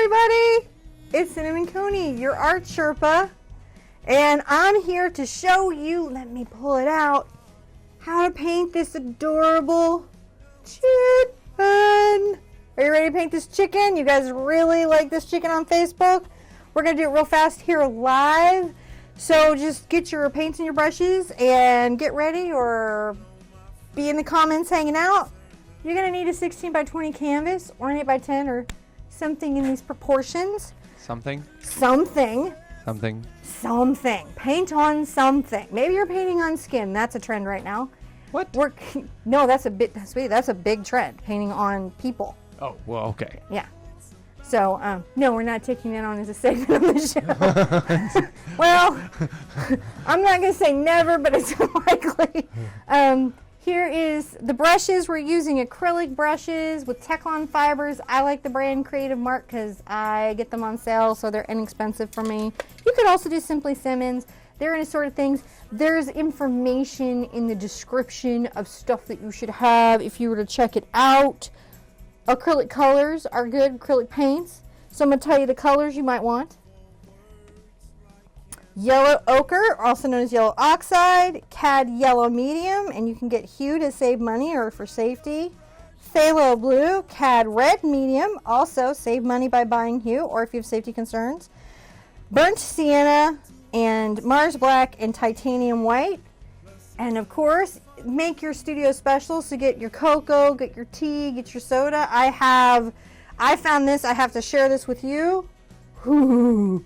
everybody, it's Cinnamon Coney, your art Sherpa, and I'm here to show you, let me pull it out, how to paint this adorable chicken. Are you ready to paint this chicken? You guys really like this chicken on Facebook? We're going to do it real fast here live, so just get your paints and your brushes and get ready or be in the comments hanging out. You're going to need a 16 by 20 canvas or an 8 by 10 or something in these proportions. Something. Paint on something. Maybe you're painting on skin. That's a trend right now. What? No, that's a big trend. Painting on people. Oh, well, okay. Yeah. So, no, we're not taking that on as a segment of the show. Well, I'm not going to say never, but it's unlikely. Here is the brushes. We're using acrylic brushes with Teflon fibers. I like the brand Creative Mark because I get them on sale, so they're inexpensive for me. You could also do Simply Simmons. They're in a sort of things. There's information in the description of stuff that you should have if you were to check it out. Acrylic colors are good, acrylic paints. So I'm going to tell you the colors you might want. Yellow ochre, also known as yellow oxide, cad yellow medium, and you can get hue to save money or for safety. Phthalo blue, cad red medium, also save money by buying hue or if you have safety concerns. Burnt sienna and Mars black and titanium white. And of course, make your studio special, so get your cocoa, get your tea, get your soda. I found this, I have to share this with you. Ooh.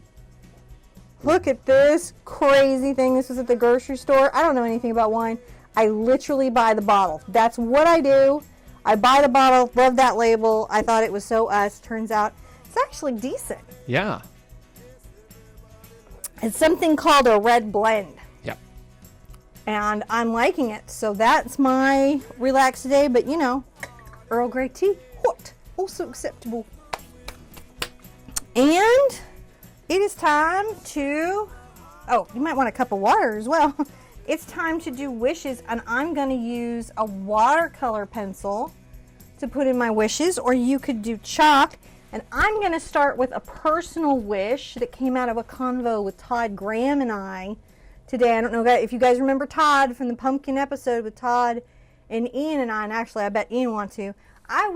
Look at this crazy thing. This was at the grocery store. I don't know anything about wine. I literally buy the bottle. That's what I do. I buy the bottle, love that label. I thought it was so us. Turns out it's actually decent. Yeah. It's something called a red blend. Yep. And I'm liking it. So that's my relax today. But you know, Earl Grey tea, hot, also acceptable. And it is time to, oh, you might want a cup of water as well. It's time to do wishes, and I'm going to use a watercolor pencil to put in my wishes, or you could do chalk. And I'm going to start with a personal wish that came out of a convo with Todd Graham and I today. I don't know if you guys remember Todd from the pumpkin episode with Todd and Ian and I, and actually I bet Ian wants to.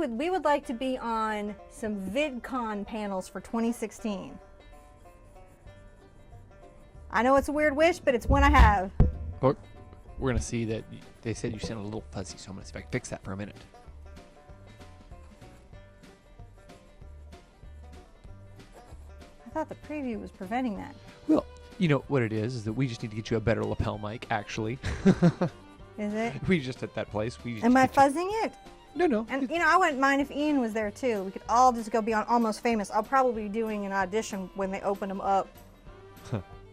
We would like to be on some VidCon panels for 2016. I know it's a weird wish, but it's one I have. We're going to see that they said you sound a little fuzzy, so I'm going to see if I can fix that for a minute. I thought the preview was preventing that. Well, you know what it is that we just need to get you a better lapel mic, actually. Is it? We just at that place. Am I fuzzing it? No. And you know, I wouldn't mind if Ian was there too. We could all just go be on Almost Famous. I'll probably be doing an audition when they open them up.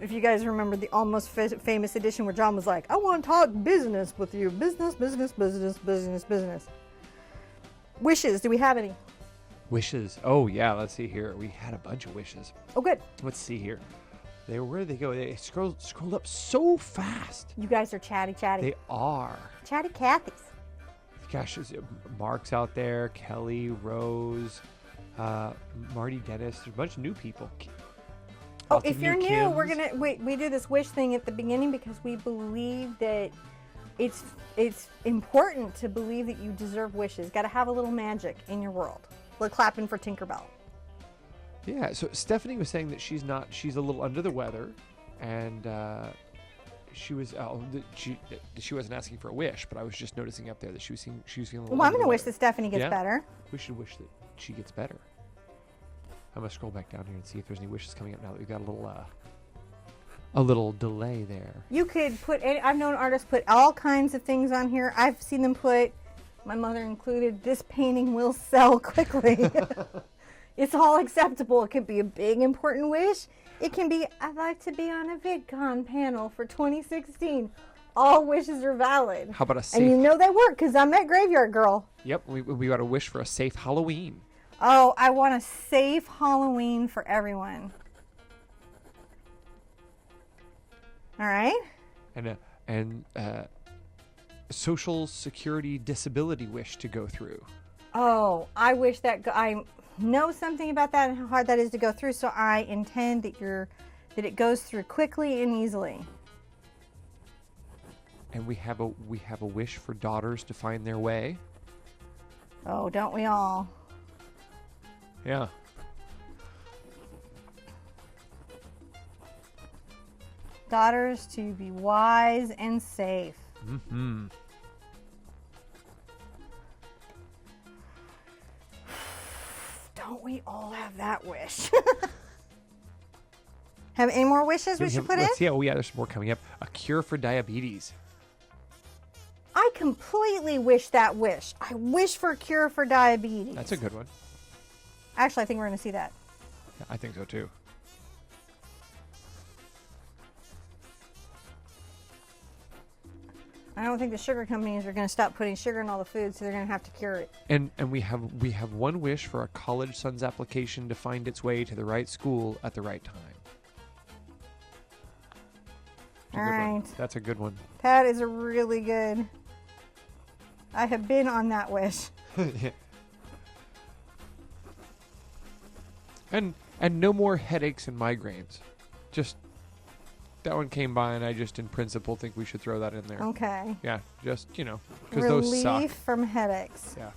If you guys remember the Almost Famous edition where John was like, I want to talk business with you. Business. Wishes. Do we have any? Wishes. Oh, yeah. Let's see here. We had a bunch of wishes. Oh, good. Let's see here. Where did they go? They scrolled up so fast. You guys are chatty. They are. Chatty Cathy's. Gosh, there's Mark's out there. Kelly, Rose, Marty Dennis. There's a bunch of new people. Oh, if you're new, we do this wish thing at the beginning because we believe that it's important to believe that you deserve wishes. Got to have a little magic in your world. We're clapping for Tinkerbell. Yeah, so Stephanie was saying that she's a little under the weather, and she wasn't asking for a wish, but I was just noticing up there that she was feeling a little. Well, I'm going to wish that Stephanie gets better. We should wish that she gets better. I'm going to scroll back down here and see if there's any wishes coming up now that we've got a little delay there. You could put I've known artists put all kinds of things on here. I've seen them put, my mother included, this painting will sell quickly. It's all acceptable. It could be a big important wish. It can be, I'd like to be on a VidCon panel for 2016. All wishes are valid. How about a safe? And you know they work because I'm that graveyard girl. Yep, we got a wish for a safe Halloween. Oh, I want a safe Halloween for everyone. All right. And Social Security disability wish to go through. Oh, I wish that know something about that and how hard that is to go through. So I intend that it goes through quickly and easily. And we have a wish for daughters to find their way. Oh, don't we all? Yeah. Daughters to be wise and safe. Mm-hmm. Don't we all have that wish? Have any more wishes we should put in? Let's see. Oh, yeah, there's some more coming up. A cure for diabetes. I completely wish that wish. I wish for a cure for diabetes. That's a good one. Actually, I think we're going to see that. Yeah, I think so too. I don't think the sugar companies are going to stop putting sugar in all the food, so they're going to have to cure it. And we have one wish for a college son's application to find its way to the right school at the right time. All right. That's a good one. That is a really good. I have been on that wish. Yeah. And no more headaches and migraines. Just that one came by, and I just in principle think we should throw that in there. Okay. Yeah, just because those suck. Relief from headaches. Yeah.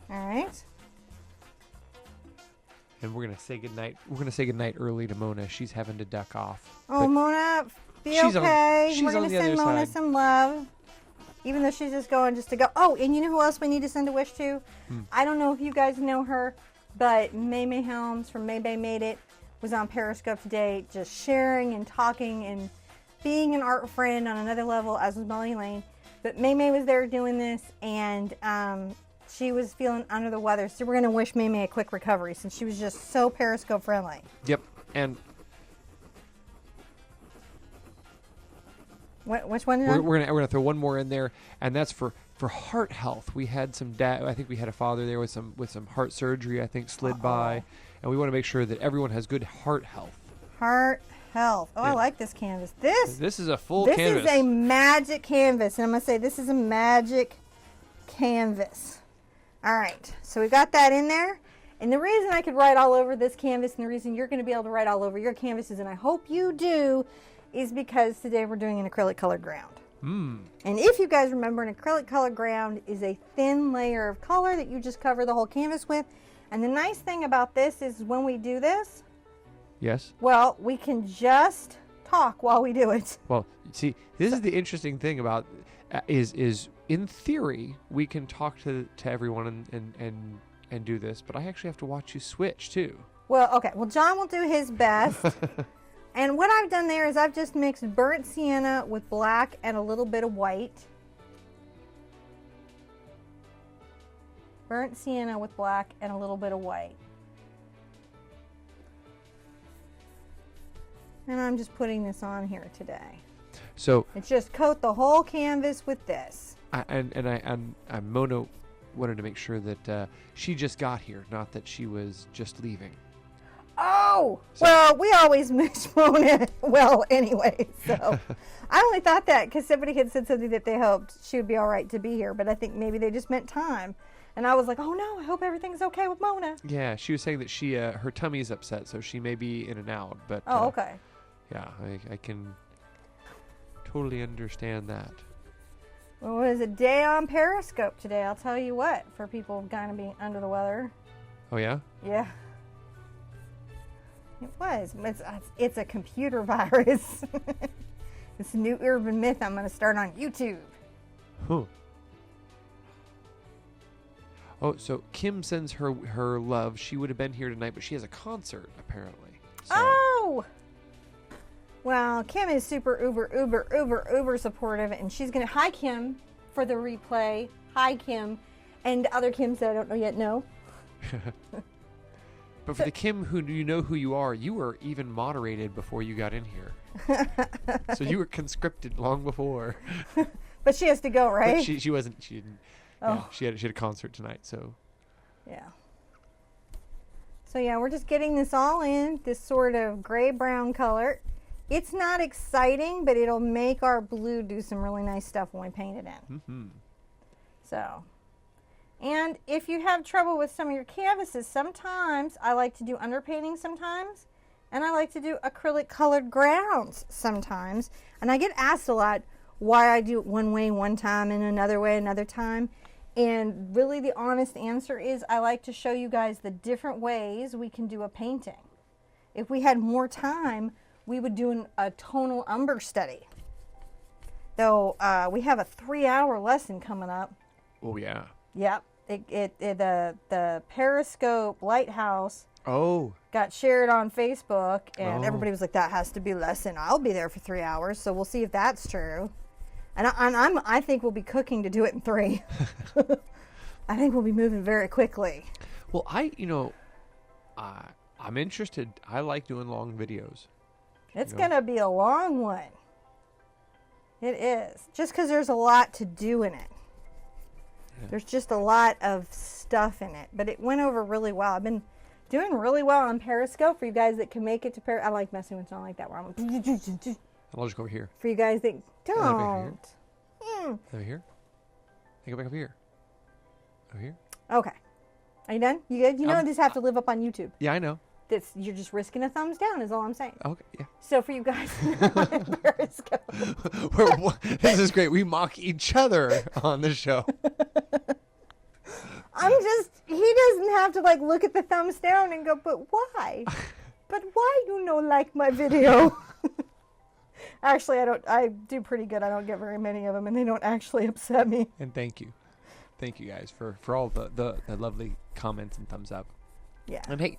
All right. And we're gonna say goodnight. We're gonna say goodnight early to Mona. She's having to duck off. Oh, But Mona, be she's okay. she's We're on going to the send other Mona side. some love. Even though she's just going just to go. Oh, and you know who else we need to send a wish to? I don't know if you guys know her, but May Helms from May Made It was on Periscope today, just sharing and talking and being an art friend on another level, as was Molly Lane. But May was there doing this, and she was feeling under the weather. So we're going to wish May a quick recovery since she was just so Periscope friendly. Yep. And Which one? we're gonna throw one more in there, and that's for heart health. We had some I think we had a father there with some heart surgery. I think slid by, and we want to make sure that everyone has good heart health. Heart health. Oh, Yeah. I like this canvas. This is a full This canvas. is a magic canvas, and I'm going to say this is a magic canvas. All right, so we got that in there. And the reason I could write all over this canvas and the reason you're going to be able to write all over your canvases, and I hope you do, is because today we're doing an acrylic colored ground. And if you guys remember, an acrylic colored ground is a thin layer of color that you just cover the whole canvas with. And the nice thing about this is when we do this, Yes. well, we can just talk while we do it. Well, see, this is the interesting thing about is in theory we can talk to everyone and do this, but I actually have to watch you switch too. Well, okay. Well, John will do his best. And what I've done there is I've just mixed burnt sienna with black and a little bit of white. Burnt sienna with black and a little bit of white. And I'm just putting this on here today. So It's just coat the whole canvas with this. Mona wanted to make sure that she just got here, not that she was just leaving. Oh, well, we always mix Mona well anyway. So I only thought that because somebody had said something that they hoped she would be all right to be here. But I think maybe they just meant time. And I was like, oh, no, I hope everything's okay with Mona. Yeah, she was saying that she her tummy is upset, so she may be in and out. But Oh, okay. Yeah, I can totally understand that. Well, it was a day on Periscope today. I'll tell you what, for people kind of being under the weather. Oh, yeah? Yeah. It was. It's a computer virus. It's a new urban myth I'm going to start on YouTube. Huh. Oh, so Kim sends her love. She would have been here tonight, but she has a concert, apparently. So, Oh! Well, Kim is super uber supportive, and she's going to... Hi, Kim, for the replay. Hi, Kim. And other Kims that I don't know yet know. But for the Kim who you know who you were even moderated before you got in here. So you were conscripted long before. But she has to go, right? But she wasn't. She didn't. Oh. Yeah, she had a concert tonight. So. Yeah. So yeah, we're just getting this all in, this sort of gray-brown color. It's not exciting, but it'll make our blue do some really nice stuff when we paint it in. Mm-hmm. So, and if you have trouble with some of your canvases, sometimes I like to do underpainting sometimes, and I like to do acrylic colored grounds sometimes. And I get asked a lot why I do it one way one time and another way another time. And really the honest answer is I like to show you guys the different ways we can do a painting. If we had more time, we would do a tonal umber study. Though we have a 3-hour lesson coming up. Oh yeah. Yep. The Periscope Lighthouse got shared on Facebook, and everybody was like, that has to be lesson. I'll be there for 3 hours, so we'll see if that's true. And I think we'll be cooking to do it in 3. I think we'll be moving very quickly. Well, I'm interested. I like doing long videos. It's going to be a long one. It is. Just because there's a lot to do in it. Yeah. There's just a lot of stuff in it. But it went over really well. I've been doing really well on Periscope for you guys that can make it to Periscope. I like messing with something like that where I'm like... I'll just go over here. For you guys that don't. Over here? Hey, go back over here. Over here? Okay. Are you done? You good? You know I just have to live up on YouTube. Yeah, I know. You're just risking a thumbs down is all I'm saying. Okay, yeah. So for you guys on Periscope. This is great. We mock each other on the show. He doesn't have to like look at the thumbs down and go, but why? But why you no like my video? Actually, I do pretty good. I don't get very many of them, and they don't actually upset me. And thank you guys for all the lovely comments and thumbs up. Yeah. And hey,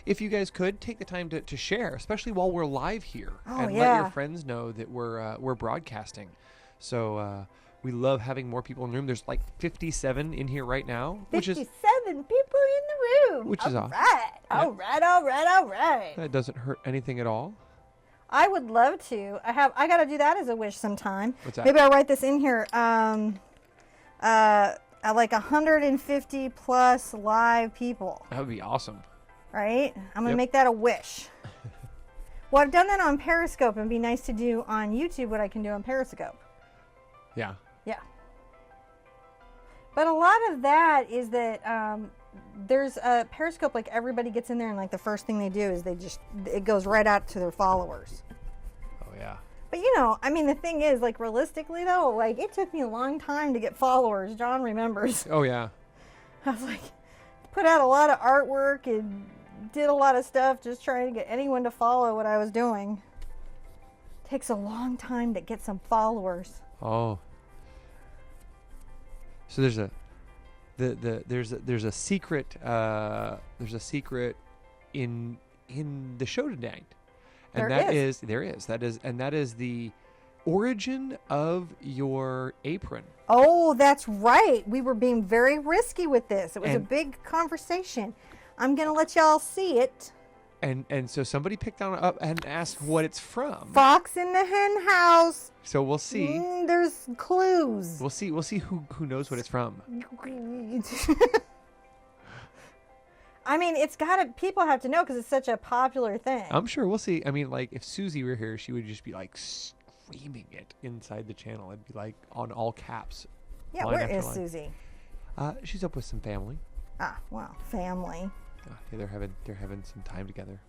if you guys could take the time to share, especially while we're live here, and yeah. let your friends know that we're broadcasting. So we love having more people in the room. There's like 57 in here right now, 57 people in the room. Which is awesome. All right. That doesn't hurt anything at all. I would love to. I got to do that as a wish sometime. What's that? Maybe I'll write this in here. Like 150 plus live people. That would be awesome. Right? I'm going to make that a wish. Well, I've done that on Periscope, and it'd be nice to do on YouTube what I can do on Periscope. Yeah. Yeah. But a lot of that is that there's a Periscope, like everybody gets in there, and like the first thing they do is it goes right out to their followers. Oh, yeah. But you know, I mean, the thing is, like realistically though, like it took me a long time to get followers. John remembers. Oh, yeah. I was like, put out a lot of artwork and did a lot of stuff just trying to get anyone to follow what I was doing. Takes a long time to get some followers. Oh. So there's a secret in the show tonight. And that is the origin of your apron. Oh, that's right. We were being very risky with this. It was a big conversation. I'm going to let y'all see it. And so somebody picked on up and asked what it's from. Fox in the hen house. So we'll see. There's clues. We'll see who knows what it's from. I mean, people have to know because it's such a popular thing. I'm sure we'll see. I mean, like if Susie were here, she would just be like screaming it inside the channel. It'd be like on all caps. Yeah, where is Susie? She's up with some family. Ah, wow, family. Yeah, they're having some time together.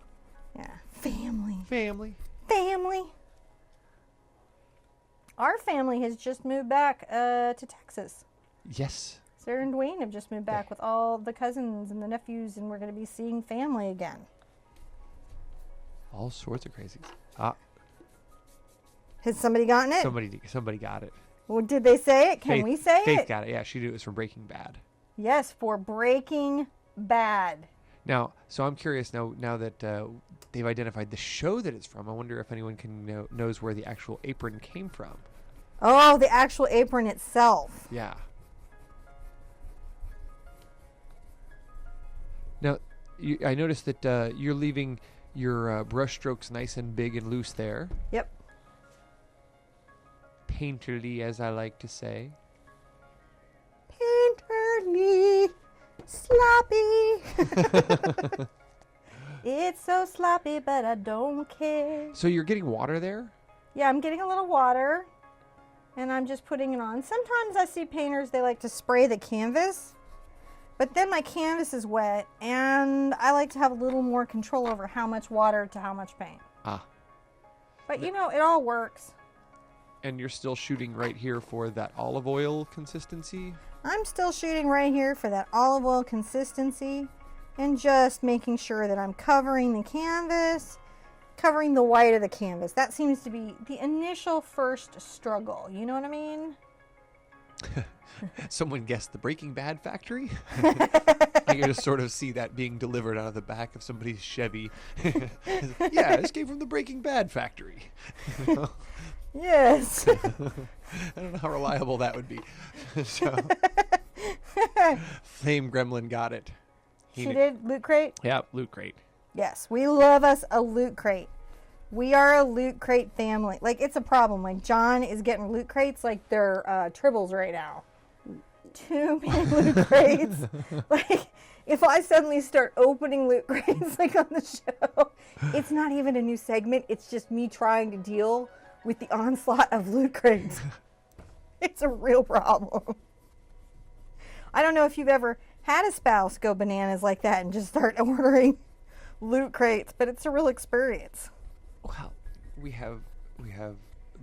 Yeah, family. Family. Our family has just moved back to Texas. Yes. Sarah and Dwayne have just moved back with all the cousins and the nephews, and we're going to be seeing family again. All sorts of crazies. Has somebody gotten it? Somebody got it. Well, did they say it? Can we say it? Faith got it. Yeah, she knew it was from Breaking Bad. Yes, for Breaking Bad. Now, so I'm curious now that they've identified the show that it's from. I wonder if anyone knows where the actual apron came from. Oh, the actual apron itself. Yeah. Now, I noticed that you're leaving your brush strokes nice and big and loose there. Yep. Painterly, as I like to say. Painterly, sloppy. It's so sloppy, but I don't care. So you're getting water there? Yeah, I'm getting a little water. And I'm just putting it on. Sometimes I see painters, they like to spray the canvas, but then my canvas is wet and I like to have a little more control over how much water to how much paint. Ah. But you know, it all works. And you're still shooting right here for that olive oil consistency? I'm still shooting right here for that olive oil consistency and just making sure that I'm covering the canvas, covering the white of the canvas. That seems to be the initial first struggle. You know what I mean? Someone guessed the Breaking Bad factory? I can just sort of see that being delivered out of the back of somebody's Chevy. Yeah, this came from the Breaking Bad factory. Yes. I don't know how reliable that would be. So, Flame Gremlin got it. She did? Loot Crate? Yeah, Loot Crate. Yes, we love us a Loot Crate. We are a Loot Crate family. Like, it's a problem. Like, John is getting Loot Crates like they're tribbles right now. Too many Loot Crates. Like, if I suddenly start opening Loot Crates like on the show, it's not even a new segment. It's just me trying to deal with the onslaught of Loot Crates. It's a real problem. I don't know if you've ever had a spouse go bananas like that and just start ordering Loot Crates, but it's a real experience. Well, we have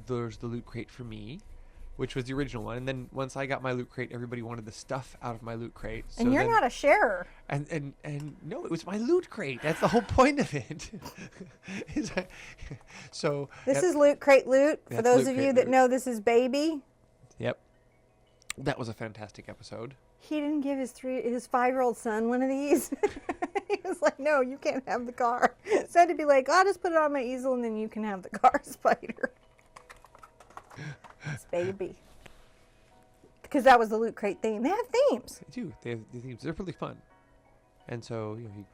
there's the Loot Crate for me, which was the original one, and then once I got my Loot Crate, everybody wanted the stuff out of my Loot Crate. So and you're not a sharer. And no, it was my Loot Crate. That's the whole point of it. So this is Loot Crate Loot. For those of you that know, this is Baby. Yep. That was a fantastic episode. He didn't give his 5-year-old son one of these. He was like, no, you can't have the car. So I had to be like, I'll just put it on my easel and then you can have the car, Spider. It's Baby. Because that was the Loot Crate theme. They have themes. They do. They have the themes. They're really fun. And so, you know,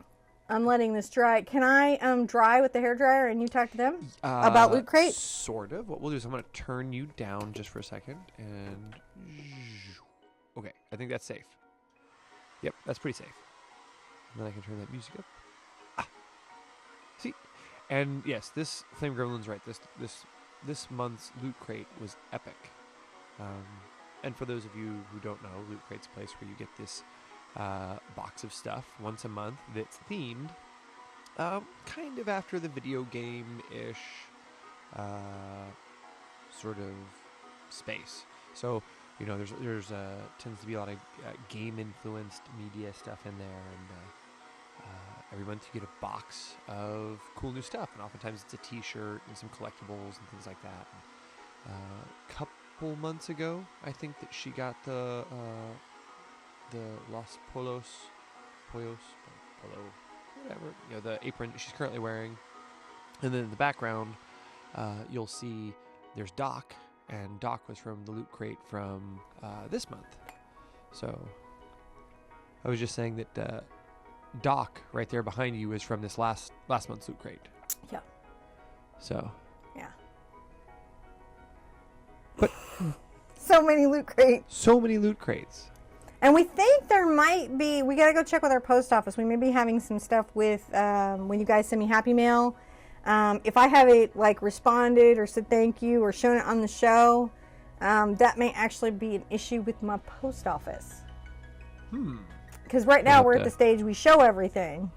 I'm letting this dry. Can I dry with the hairdryer and you talk to them about Loot Crate? Sort of. What we'll do is I'm going to turn you down just for a second. And okay, I think that's safe. Yep, that's pretty safe. And then I can turn that music up. Ah. See? And yes, this Flame Gremlin's right. This month's Loot Crate was epic. And for those of you who don't know, Loot Crate's a place where you get this box of stuff once a month that's themed, kind of after the video game-ish sort of space. So, you know, there's tends to be a lot of game-influenced media stuff in there, and every month you get a box of cool new stuff, and oftentimes it's a T-shirt and some collectibles and things like that. And, couple months ago, I think that she got the Los Polo, whatever, you know, the apron she's currently wearing. And then in the background, you'll see there's Doc, and Doc was from the Loot Crate from this month. So I was just saying that Doc right there behind you is from this last month's Loot Crate. Yeah. So. Yeah. But so many Loot Crates. So many Loot Crates. And we think there might be, we got to go check with our post office. We may be having some stuff with, when you guys send me Happy Mail. If I have it like responded or said thank you or shown it on the show, that may actually be an issue with my post office. Because right now we're at the stage we show everything.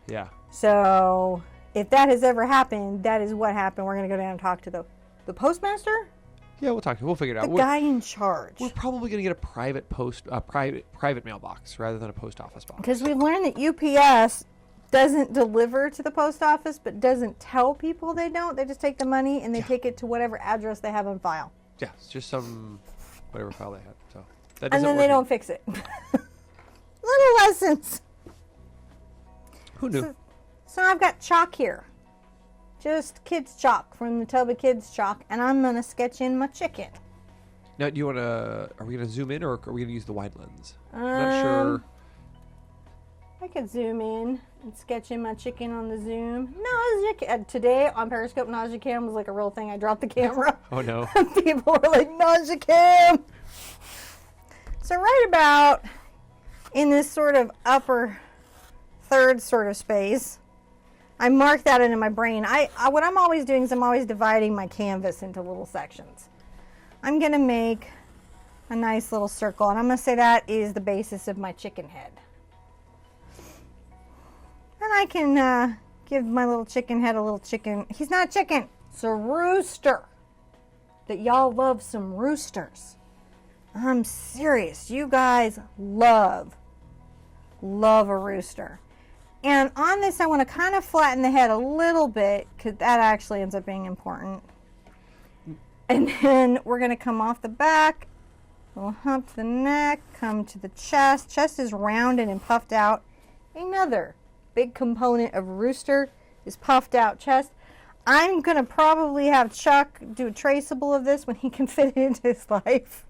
Yeah. So if that has ever happened, that is what happened. We're going to go down and talk to the postmaster. Yeah, we'll talk to him. We'll figure it out. The guy in charge. We're probably going to get a private mailbox rather than a post office box. Because we've learned that UPS doesn't deliver to the post office, but doesn't tell people they don't. They just take the money and they take it to whatever address they have on file. Yeah, it's just some whatever file they have. So that and then they don't fix it. Little lessons. Who knew? So I've got chalk here. Just kids chalk from the tub of kids chalk, and I'm going to sketch in my chicken. Now, do you want to, are we going to zoom in or are we going to use the wide lens? I'm not sure. I could zoom in and sketch in my chicken on the zoom. Nausea today on Periscope, nausea cam was like a real thing. I dropped the camera. Oh no. People were like, nausea cam. So right about in this sort of upper third sort of space, I mark that into my brain. What I'm always doing is I'm always dividing my canvas into little sections. I'm going to make a nice little circle, and I'm going to say that is the basis of my chicken head. And I can give my little chicken head a little chicken. He's not a chicken, it's a rooster. That y'all love some roosters. I'm serious. You guys love a rooster. And on this, I want to kind of flatten the head a little bit because that actually ends up being important. And then we're going to come off the back. We'll hump the neck, come to the chest. Chest is rounded and puffed out. Another big component of rooster is puffed out chest. I'm going to probably have Chuck do a traceable of this when he can fit it into his life.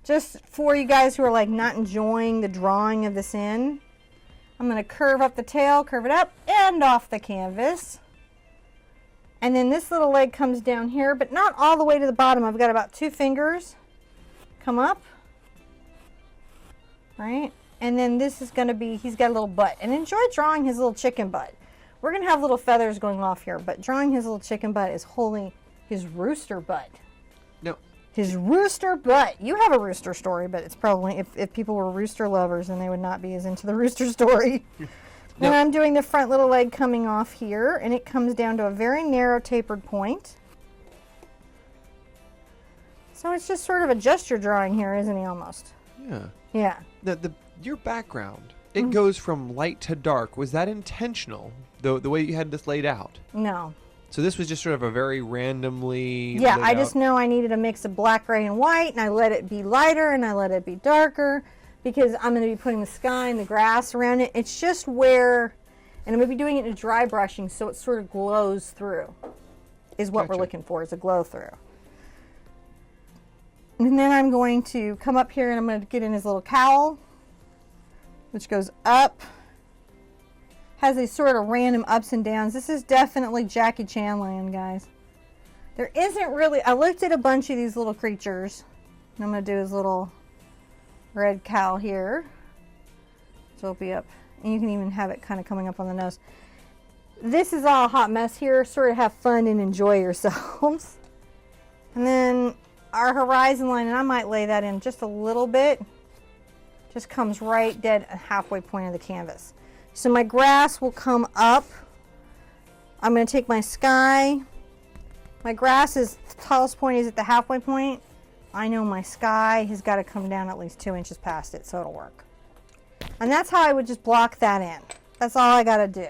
Just for you guys who are like not enjoying the drawing of this in. I'm going to curve up the tail, curve it up and off the canvas. And then this little leg comes down here, but not all the way to the bottom. I've got about 2 fingers come up, right? And then this is going to be, he's got a little butt. And enjoy drawing his little chicken butt. We're going to have little feathers going off here, but drawing his little chicken butt is holding his rooster butt. No. His rooster butt. You have a rooster story, but it's probably, if people were rooster lovers, then they would not be as into the rooster story. No. And I'm doing the front little leg coming off here, and it comes down to a very narrow tapered point. So it's just sort of a gesture drawing here, isn't he, almost? Yeah. Yeah. Your background, it goes from light to dark. Was that intentional, the way you had this laid out? No. So this was just sort of a very randomly Yeah, laid I out- just know I needed a mix of black, gray, and white, and I let it be lighter, and I let it be darker, because I'm going to be putting the sky and the grass around it. It's just where, and I'm going to be doing it in dry brushing, so it sort of glows through, is what we're Gotcha. looking for, is a glow through. And then I'm going to come up here, and I'm going to get in his little cowl, which goes up, has these sort of random ups and downs. This is definitely Jackie Chan land, guys. There isn't really, I looked at a bunch of these little creatures, and I'm going to do his little red cowl here. So it'll be up, and you can even have it kind of coming up on the nose. This is all a hot mess here. Sort of have fun and enjoy yourselves. And then our horizon line, and I might lay that in just a little bit, just comes right dead at halfway point of the canvas. So my grass will come up. I'm going to take my sky. My grass is, the tallest point is at the halfway point. I know my sky has got to come down at least 2 inches past it, so it'll work. And that's how I would just block that in. That's all I got to do.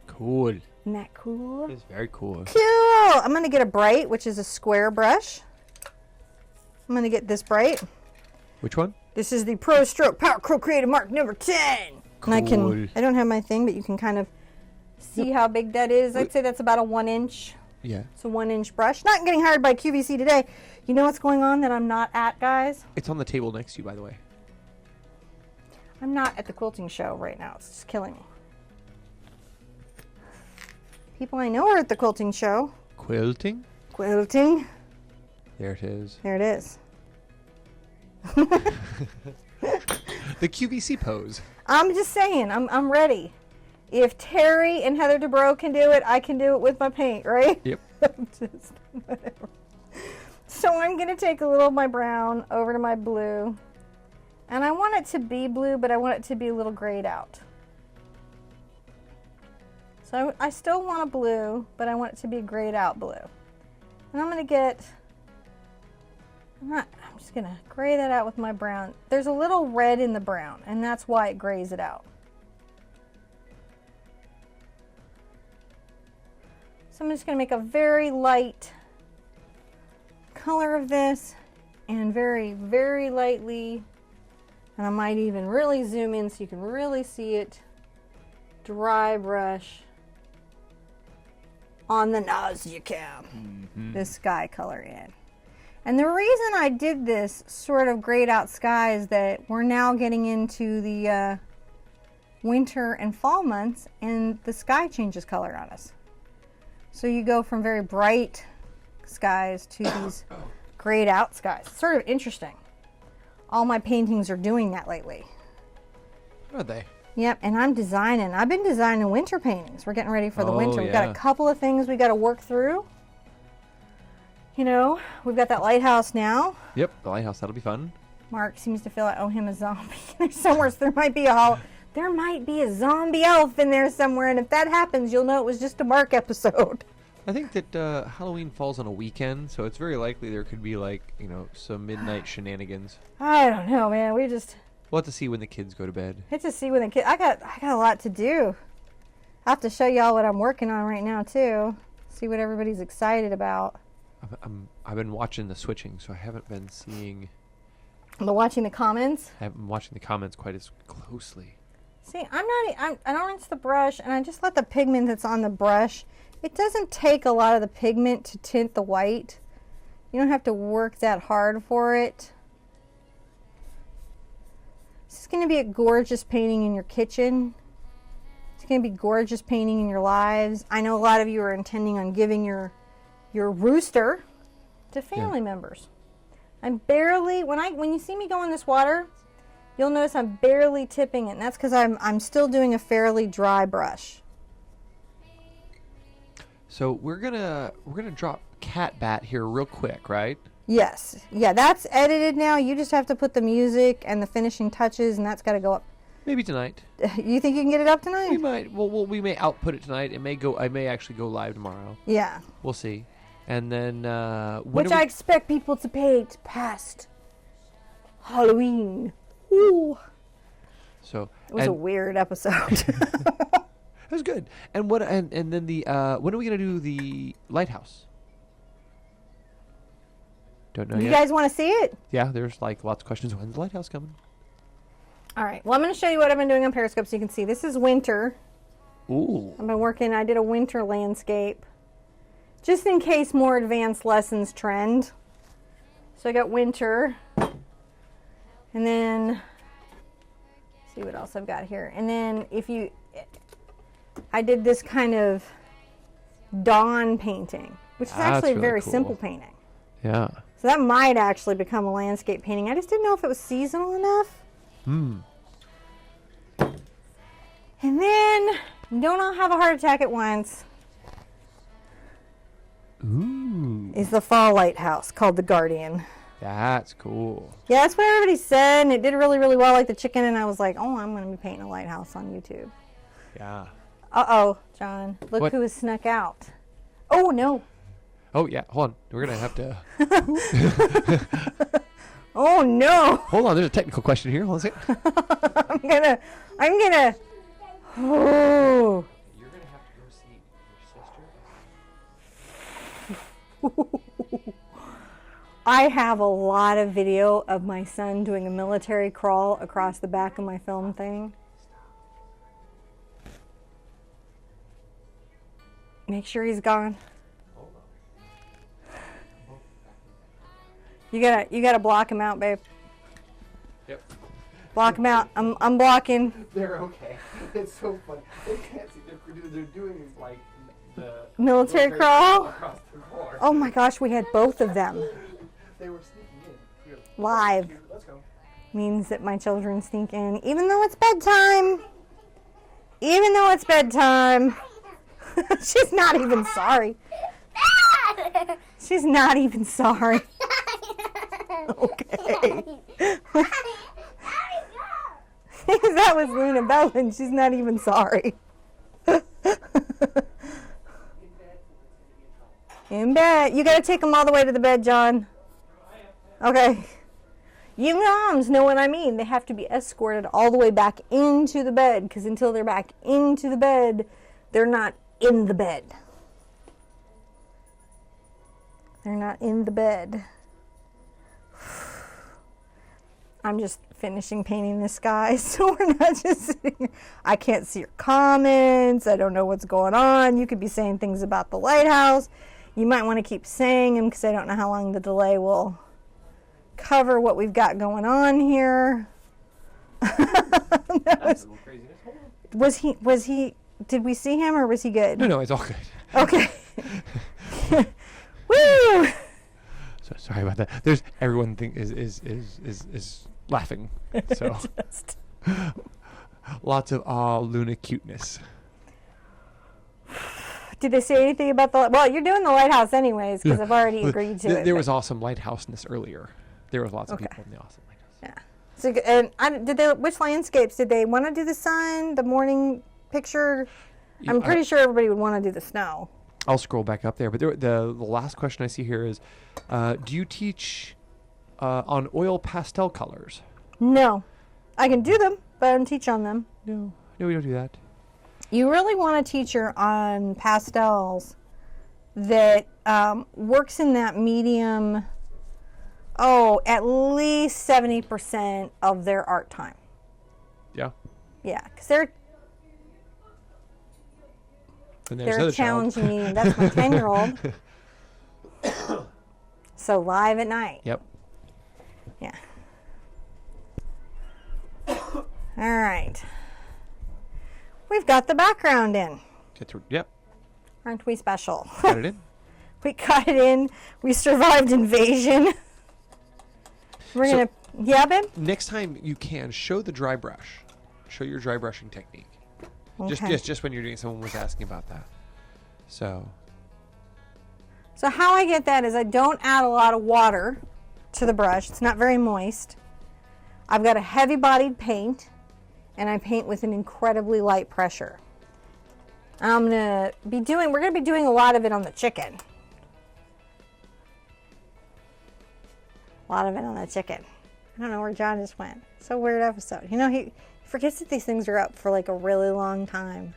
Cool. Isn't that cool? It's very cool. Cool. I'm going to get a bright, which is a square brush. I'm going to get this bright. Which one? This is the Pro Stroke Power Crow Creative Mark number 10. Cool. And I don't have my thing, but you can kind of see how big that is. I'd say that's about a 1 inch. Yeah. It's a 1 inch brush. Not getting hired by QVC today. You know what's going on that I'm not at, guys? It's on the table next to you, by the way. I'm not at the quilting show right now. It's just killing me. People I know are at the quilting show. Quilting? Quilting. There it is. There it is. The QVC pose. I'm just saying, I'm ready. If Terry and Heather Dubrow can do it, I can do it with my paint, right? Yep. Just whatever. So I'm going to take a little of my brown over to my blue. And I want it to be blue, but I want it to be a little grayed out. So I still want a blue, but I want it to be a grayed out blue. And I'm going to get, I'm just going to gray that out with my brown. There's a little red in the brown, and that's why it grays it out. So I'm just going to make a very light color of this, and very, very lightly, and I might even really zoom in so you can really see it, dry brush on the nose you can. This sky color in. And the reason I did this sort of grayed out sky is that we're now getting into the winter and fall months, and the sky changes color on us. So you go from very bright skies to these grayed out skies. It's sort of interesting. All my paintings are doing that lately. Are they? Yep, and I'm designing. I've been designing winter paintings. We're getting ready for the Oh, winter. We've got yeah. a couple of things we got to work through. You know, we've got that lighthouse now. Yep, the lighthouse. That'll be fun. Mark seems to feel I owe him a zombie. There's somewhere there might be a zombie elf in there somewhere, and if that happens, you'll know it was just a Mark episode. I think that Halloween falls on a weekend, so it's very likely there could be like, you know, some midnight shenanigans. I don't know, man. We'll have to see when the kids go to bed. I got a lot to do. I have to show y'all what I'm working on right now too. See what everybody's excited about. I've been watching the switching, so I haven't been seeing. Watching the comments. I haven't been watching the comments quite as closely. See, I don't rinse the brush, and I just let the pigment that's on the brush. It doesn't take a lot of the pigment to tint the white. You don't have to work that hard for it. This is going to be a gorgeous painting in your kitchen. It's going to be gorgeous painting in your lives. I know a lot of you are intending on giving your rooster to family members. I'm barely, when you see me go in this water, you'll notice I'm barely tipping it, and that's because I'm still doing a fairly dry brush. So we're gonna drop Cat Bat here real quick, right? Yes. Yeah, that's edited now. You just have to put the music and the finishing touches, and that's got to go up. Maybe tonight. You think you can get it up tonight? We might. Well, we may output it tonight. I may actually go live tomorrow. Yeah. We'll see. And then which I expect people to paint past Halloween. Ooh. So it was a weird episode. It was good. And what? And then the when are we gonna do the lighthouse? Don't know yet. You guys want to see it? Yeah, there's like lots of questions. When's the lighthouse coming? All right. Well, I'm going to show you what I've been doing on Periscope so you can see. This is winter. Ooh. I've been working. I did a winter landscape, just in case more advanced lessons trend. So I got winter, and then see what else I've got here. And then I did this kind of dawn painting, which is actually a very simple painting. Yeah. So that might actually become a landscape painting. I just didn't know if it was seasonal enough. Hmm. And then, don't all have a heart attack at once. Ooh. Is the fall lighthouse called the Guardian. That's cool. Yeah, that's what everybody said, and it did really, really well, like the chicken, and I was like, oh, I'm going to be painting a lighthouse on YouTube. Yeah. Uh-oh, John. Look who has snuck out. Oh, no. Oh, yeah. Hold on. We're going to have to... Oh, no. Hold on. There's a technical question here. Hold on a second. I'm gonna... Oh. You're going to have to go see your sister. I have a lot of video of my son doing a military crawl across the back of my film thing. Make sure he's gone. You gotta block him out, babe. Yep. Block him out. I'm blocking. They're okay. It's so funny. They can't see. They're doing like the Military crawl? across the floor. Oh my gosh, we had both of them. They were sneaking in. Here. Live. Let's go. Means that my children sneak in, even though it's bedtime. Even though it's bedtime. She's not even sorry. She's not even sorry. Okay. That was Luna Bellin. She's not even sorry. In bed. You gotta take them all the way to the bed, John. Okay. You moms know what I mean. They have to be escorted all the way back into the bed, because until they're back into the bed, they're not in the bed. They're not in the bed. I'm just finishing painting the sky, so we're not just sitting here. I can't see your comments. I don't know what's going on. You could be saying things about the lighthouse. You might want to keep saying them, because I don't know how long the delay will cover what we've got going on here. Was he, did we see him, or was he good? No, it's all good. Okay. Woo! So sorry about that. There's everyone is laughing. So lots of Luna cuteness. Did they say anything about the? Well, you're doing the lighthouse anyways because I've already agreed to it. There was awesome lighthouseness earlier. There was lots of Okay. people in the awesome lighthouse. Yeah. So, and did they? Which landscapes did they want to do? The sun, the morning picture. I'm pretty sure everybody would want to do the snow. I'll scroll back up there, but the last question I see here is, do you teach on oil pastel colors? No, I can do them, but I don't teach on them. No, we don't do that. You really want a teacher on pastels that works in that medium, at least 70% of their art time. Yeah. Yeah, because they're a challenging medium. That's my 10-year-old. So live at night. Yep. Yeah. All right. We've got the background in. Yep. Aren't we special? Got it in. We got it in. We survived invasion. We're going to... Yeah, babe? Next time you can, show the dry brush. Show your dry brushing technique. Okay. Just when you're doing, someone was asking about that. So how I get that is I don't add a lot of water to the brush. It's not very moist. I've got a heavy-bodied paint, and I paint with an incredibly light pressure. We're going to be doing a lot of it on the chicken. A lot of it on the chicken. I don't know where John just went. So weird episode. You know, he forgets that these things are up for like a really long time.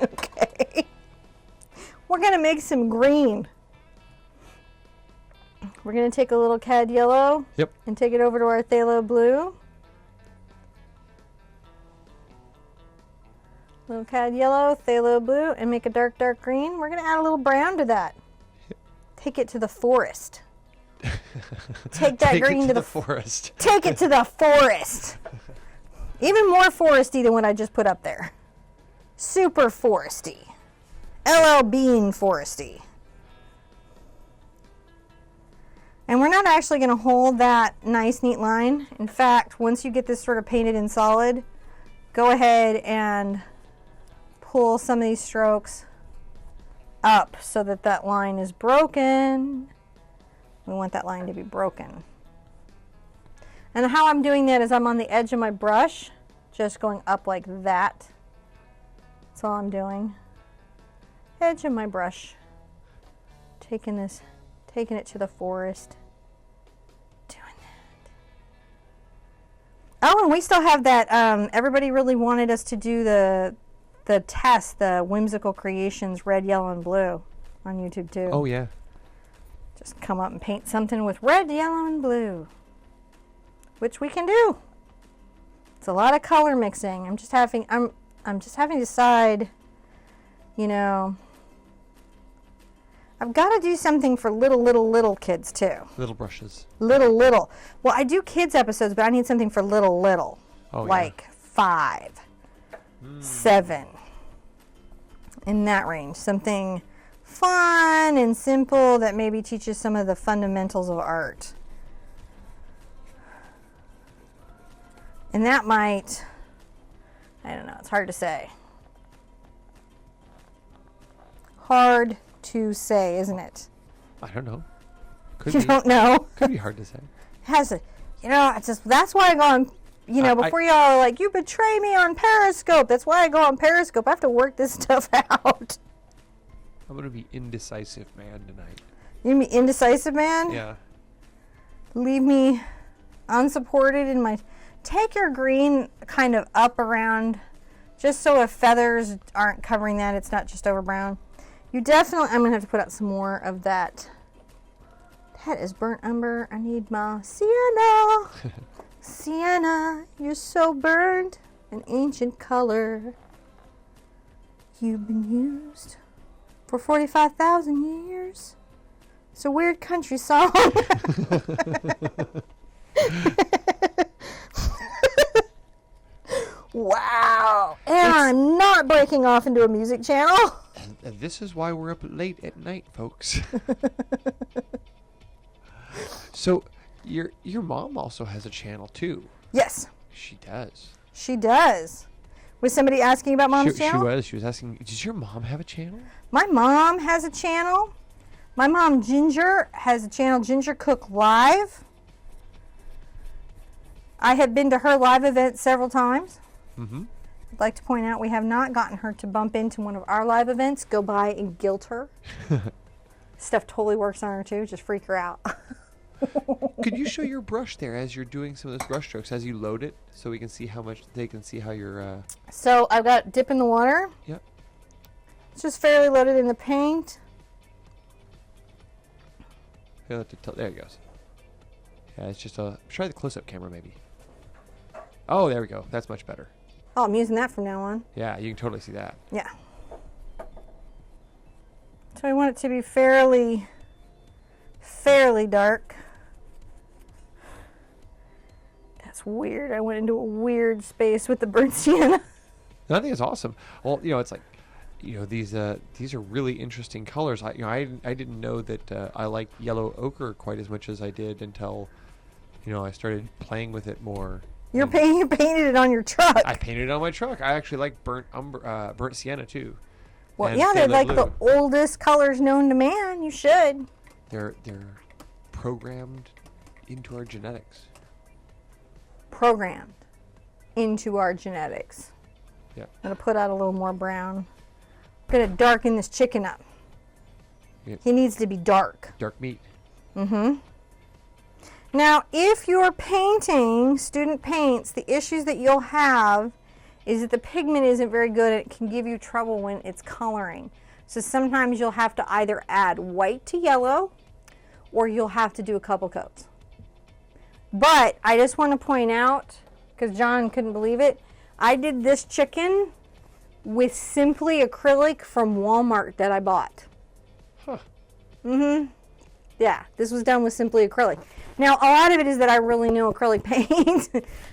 Okay. We're going to make some green. We're going to take a little cad yellow. Yep. And take it over to our phthalo blue. Little cad yellow, phthalo blue, and make a dark, dark green. We're going to add a little brown to that. Take it to the forest. Take that green to the forest. Take it to the forest. Even more foresty than what I just put up there. Super foresty. LL Bean foresty. And we're not actually going to hold that nice, neat line. In fact, once you get this sort of painted in solid, go ahead and pull some of these strokes up so that that line is broken. We want that line to be broken. And how I'm doing that is I'm on the edge of my brush, just going up like that. That's all I'm doing. Edge of my brush. Taking it to the forest. Doing that. Oh, and we still have that, everybody really wanted us to do the test, the Whimsical Creations red, yellow, and blue on YouTube too. Oh, yeah. Just come up and paint something with red, yellow, and blue. Which we can do. It's a lot of color mixing. I'm just having to decide, you know, I've got to do something for little kids too. Little brushes. Little. Well, I do kids episodes, but I need something for little. Oh, like yeah. 5, 7, in that range. Something fun and simple that maybe teaches some of the fundamentals of art. And that might, I don't know, it's hard to say. Hard to say, isn't it? I don't know. Could You be. don't know. Could be hard to say. Has a, you know, it's just, that's why I go on, you know, before y'all are like, you betray me on Periscope. That's why I go on Periscope. I have to work this stuff out. I'm going to be indecisive man tonight. You gonna be indecisive, man? Yeah. Leave me unsupported in my... Take your green kind of up around, just so if feathers aren't covering that, it's not just over brown. You definitely... I'm going to have to put out some more of that. That is burnt umber. I need my sienna. Sienna, you're so burned. An ancient color. You've been used for 45,000 years. It's a weird country song. Wow. And I'm not breaking off into a music channel. And this is why we're up late at night, folks. So, your mom also has a channel too. Yes. She does. She does. Was somebody asking about Mom's channel? She was asking, does your mom have a channel? My mom has a channel. My mom, Ginger, has a channel, Ginger Cook Live. I have been to her live event several times. Mm-hmm. I'd like to point out we have not gotten her to bump into one of our live events, go by and guilt her. Stuff totally works on her too, just freak her out. Could you show your brush there as you're doing some of those brush strokes as you load it, so we can see how much they can see how you're. So I've got dip in the water. Yep. It's just fairly loaded in the paint. There it goes. Yeah, it's just a. Try the close-up camera maybe. Oh, there we go. That's much better. Oh, I'm using that from now on. Yeah, you can totally see that. Yeah. So I want it to be fairly dark. That's weird. I went into a weird space with the burnt sienna. No, I think it's awesome. Well, it's like, these are really interesting colors. I didn't know that I liked yellow ochre quite as much as I did until, I started playing with it more. You painted it on your truck. I painted it on my truck. I actually like burnt sienna too. Well, and yeah, they're like blue. the oldest colors known to man. You should. They're programmed into our genetics. Programmed into our genetics. Yeah. I'm going to put out a little more brown. I'm going to darken this chicken up. Yeah. He needs to be dark. Dark meat. Mm-hmm. Now, if you're painting student paints, the issues that you'll have is that the pigment isn't very good and it can give you trouble when it's coloring. So sometimes you'll have to either add white to yellow or you'll have to do a couple coats. But I just want to point out, because John couldn't believe it, I did this chicken with simply acrylic from Walmart that I bought. Huh. Mm-hmm. Yeah, this was done with simply acrylic. Now, a lot of it is that I really know acrylic paint.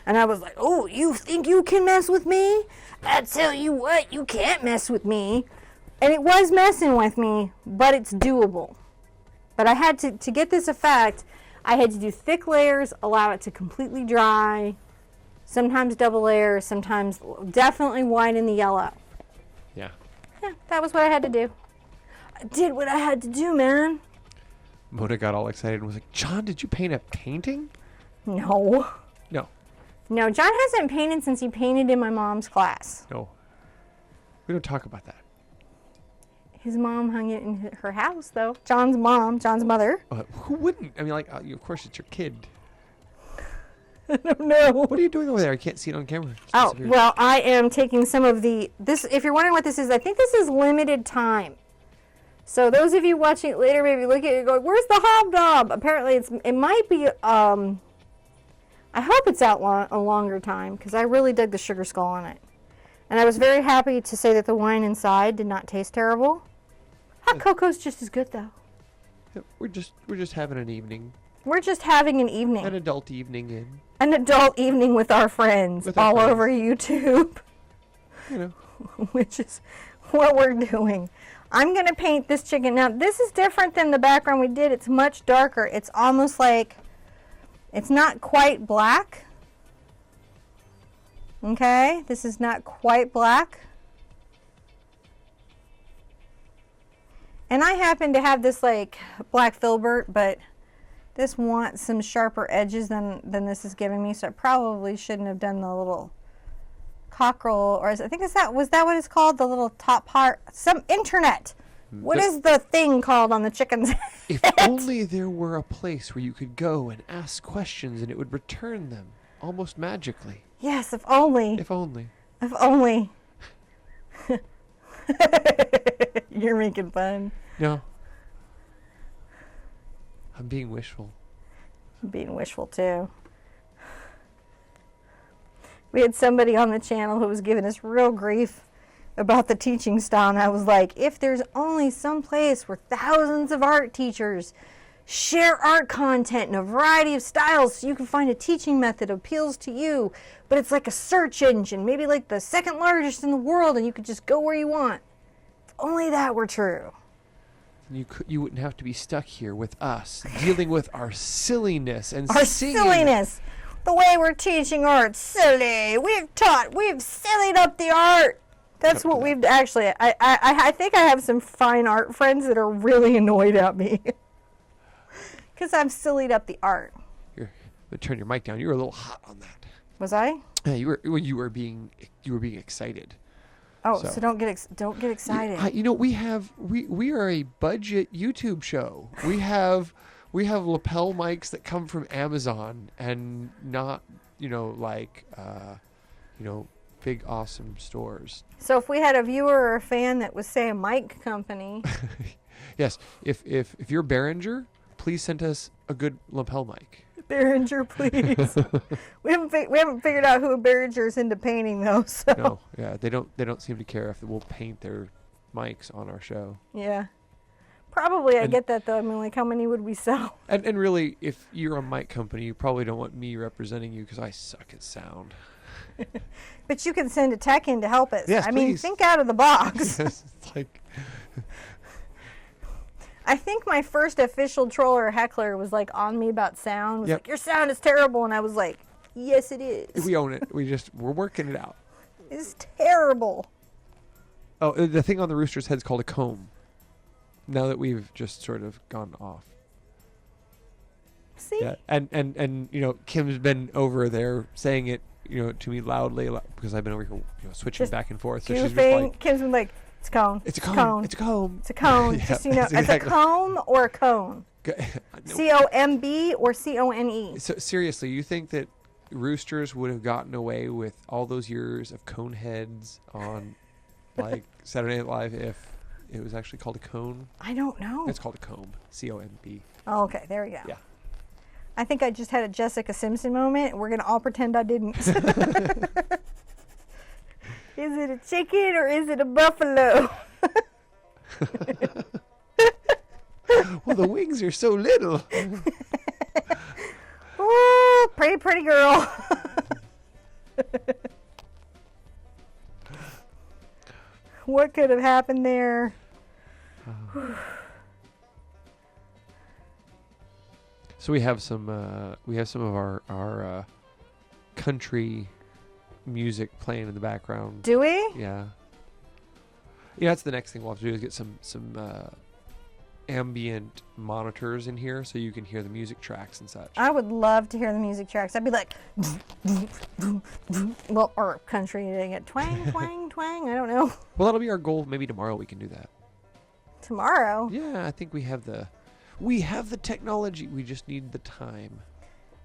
And I was like, oh, you think you can mess with me? I tell you what, you can't mess with me. And it was messing with me, but it's doable. But I had to get this effect, I had to do thick layers, allow it to completely dry, sometimes double layers, sometimes definitely white in the yellow. Yeah. Yeah, that was what I had to do. I did what I had to do, man. Mona got all excited and was like, John, did you paint a painting? No. No. No, John hasn't painted since he painted in my mom's class. No. We don't talk about that. His mom hung it in her house, though. John's mom, John's mother. Who wouldn't? I mean, like, of course, it's your kid. I don't know. What are you doing over there? I can't see it on camera. Oh, well, I am taking some of this, if you're wondering what this is, I think this is limited time. So those of you watching it later, maybe look at it and go, where's the hobnob? Apparently, it might be, I hope it's out a longer time, because I really dug the sugar skull on it. And I was very happy to say that the wine inside did not taste terrible. Hot cocoa's just as good, though. Yeah, we're just having an evening. We're just having an evening. An adult evening in. An adult evening with our friends all over YouTube. Which is what we're doing. I'm going to paint this chicken. Now, this is different than the background we did. It's much darker. It's almost like, it's not quite black. Okay, this is not quite black. And I happen to have this like black filbert, but this wants some sharper edges than this is giving me, so I probably shouldn't have done the little cockerel, or was that what it's called? The little top part? Some internet. What is the thing called on the chicken's head? If only there were a place where you could go and ask questions and it would return them almost magically. Yes, if only. If only. If only. You're making fun. No. I'm being wishful. I'm being wishful too. We had somebody on the channel who was giving us real grief about the teaching style, and I was like, if there's only some place where thousands of art teachers share art content in a variety of styles so you can find a teaching method that appeals to you, but it's like a search engine, maybe like the second largest in the world, and you could just go where you want. If only that were true. You wouldn't have to be stuck here with us, dealing with our silliness and our singing. silliness. The way we're teaching art's silly. We've sillied up the art. That's what we've actually. I think I have some fine art friends that are really annoyed at me because I've sillied up the art. But turn your mic down. You were a little hot on that. Was I? Yeah, you were being excited. Oh, so don't get excited. We are a budget YouTube show. We have lapel mics that come from Amazon and not big awesome stores. So if we had a viewer or a fan that was, say, a mic company. Yes, if you're Behringer, please send us a good lapel mic. Behringer, please. we haven't figured out who Behringer's into painting though. So. No, yeah, they don't seem to care if we'll paint their mics on our show. Yeah, probably. I get that though. I mean, like, how many would we sell? And really, if you're a mic company, you probably don't want me representing you because I suck at sound. But you can send a tech in to help us. Yes, I mean, please. think out of the box. Yes, it's like. I think my first official troll or heckler was like on me about sound. Was Yep. like, your sound is terrible, and I was like, yes, it is. We own it. We're working it out. It's terrible. Oh, the thing on the rooster's head's called a comb. Now that we've just sort of gone off. See? Yeah, and Kim's been over there saying it, to me loudly because I've been over here, switching Just back and forth. So she's just Goofing. like, Kim's been like, it's a cone. it's a comb. It's a comb. It's a cone. Yeah, Just so you know, that's it's a exactly- comb or a cone. No. COMB or CONE. So seriously, you think that roosters would have gotten away with all those years of cone heads on like Saturday Night Live if it was actually called a cone? I don't know. It's called a comb. COMB. Oh, okay, there we go. Yeah. I think I just had a Jessica Simpson moment. We're going to all pretend I didn't. Is it a chicken or is it a buffalo? Well, the wings are so little. Ooh, pretty girl. What could have happened there? So we have some of our country music playing in the background. Do we? Yeah. Yeah, that's the next thing we'll have to do is get some ambient monitors in here so you can hear the music tracks and such. I would love to hear the music tracks. I'd be like, well, or country, they get twang, twang, twang. I don't know. Well, that'll be our goal. Maybe tomorrow we can do that. Tomorrow. Yeah, I think we have the technology. We just need the time.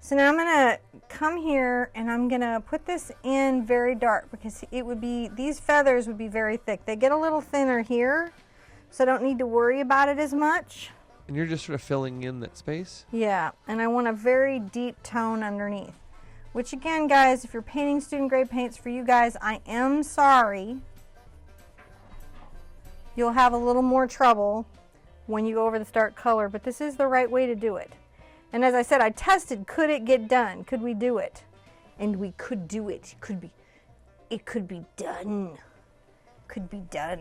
So now I'm gonna come here and I'm gonna put this in very dark because these feathers would be very thick. They get a little thinner here, so I don't need to worry about it as much. And you're just sort of filling in that space? Yeah, and I want a very deep tone underneath. Which again, guys, if you're painting student grade paints for you guys, I am sorry. You'll have a little more trouble when you go over the start color, but this is the right way to do it. And as I said, I tested, could it get done? Could we do it? And we could do it. It could be done. Could be done.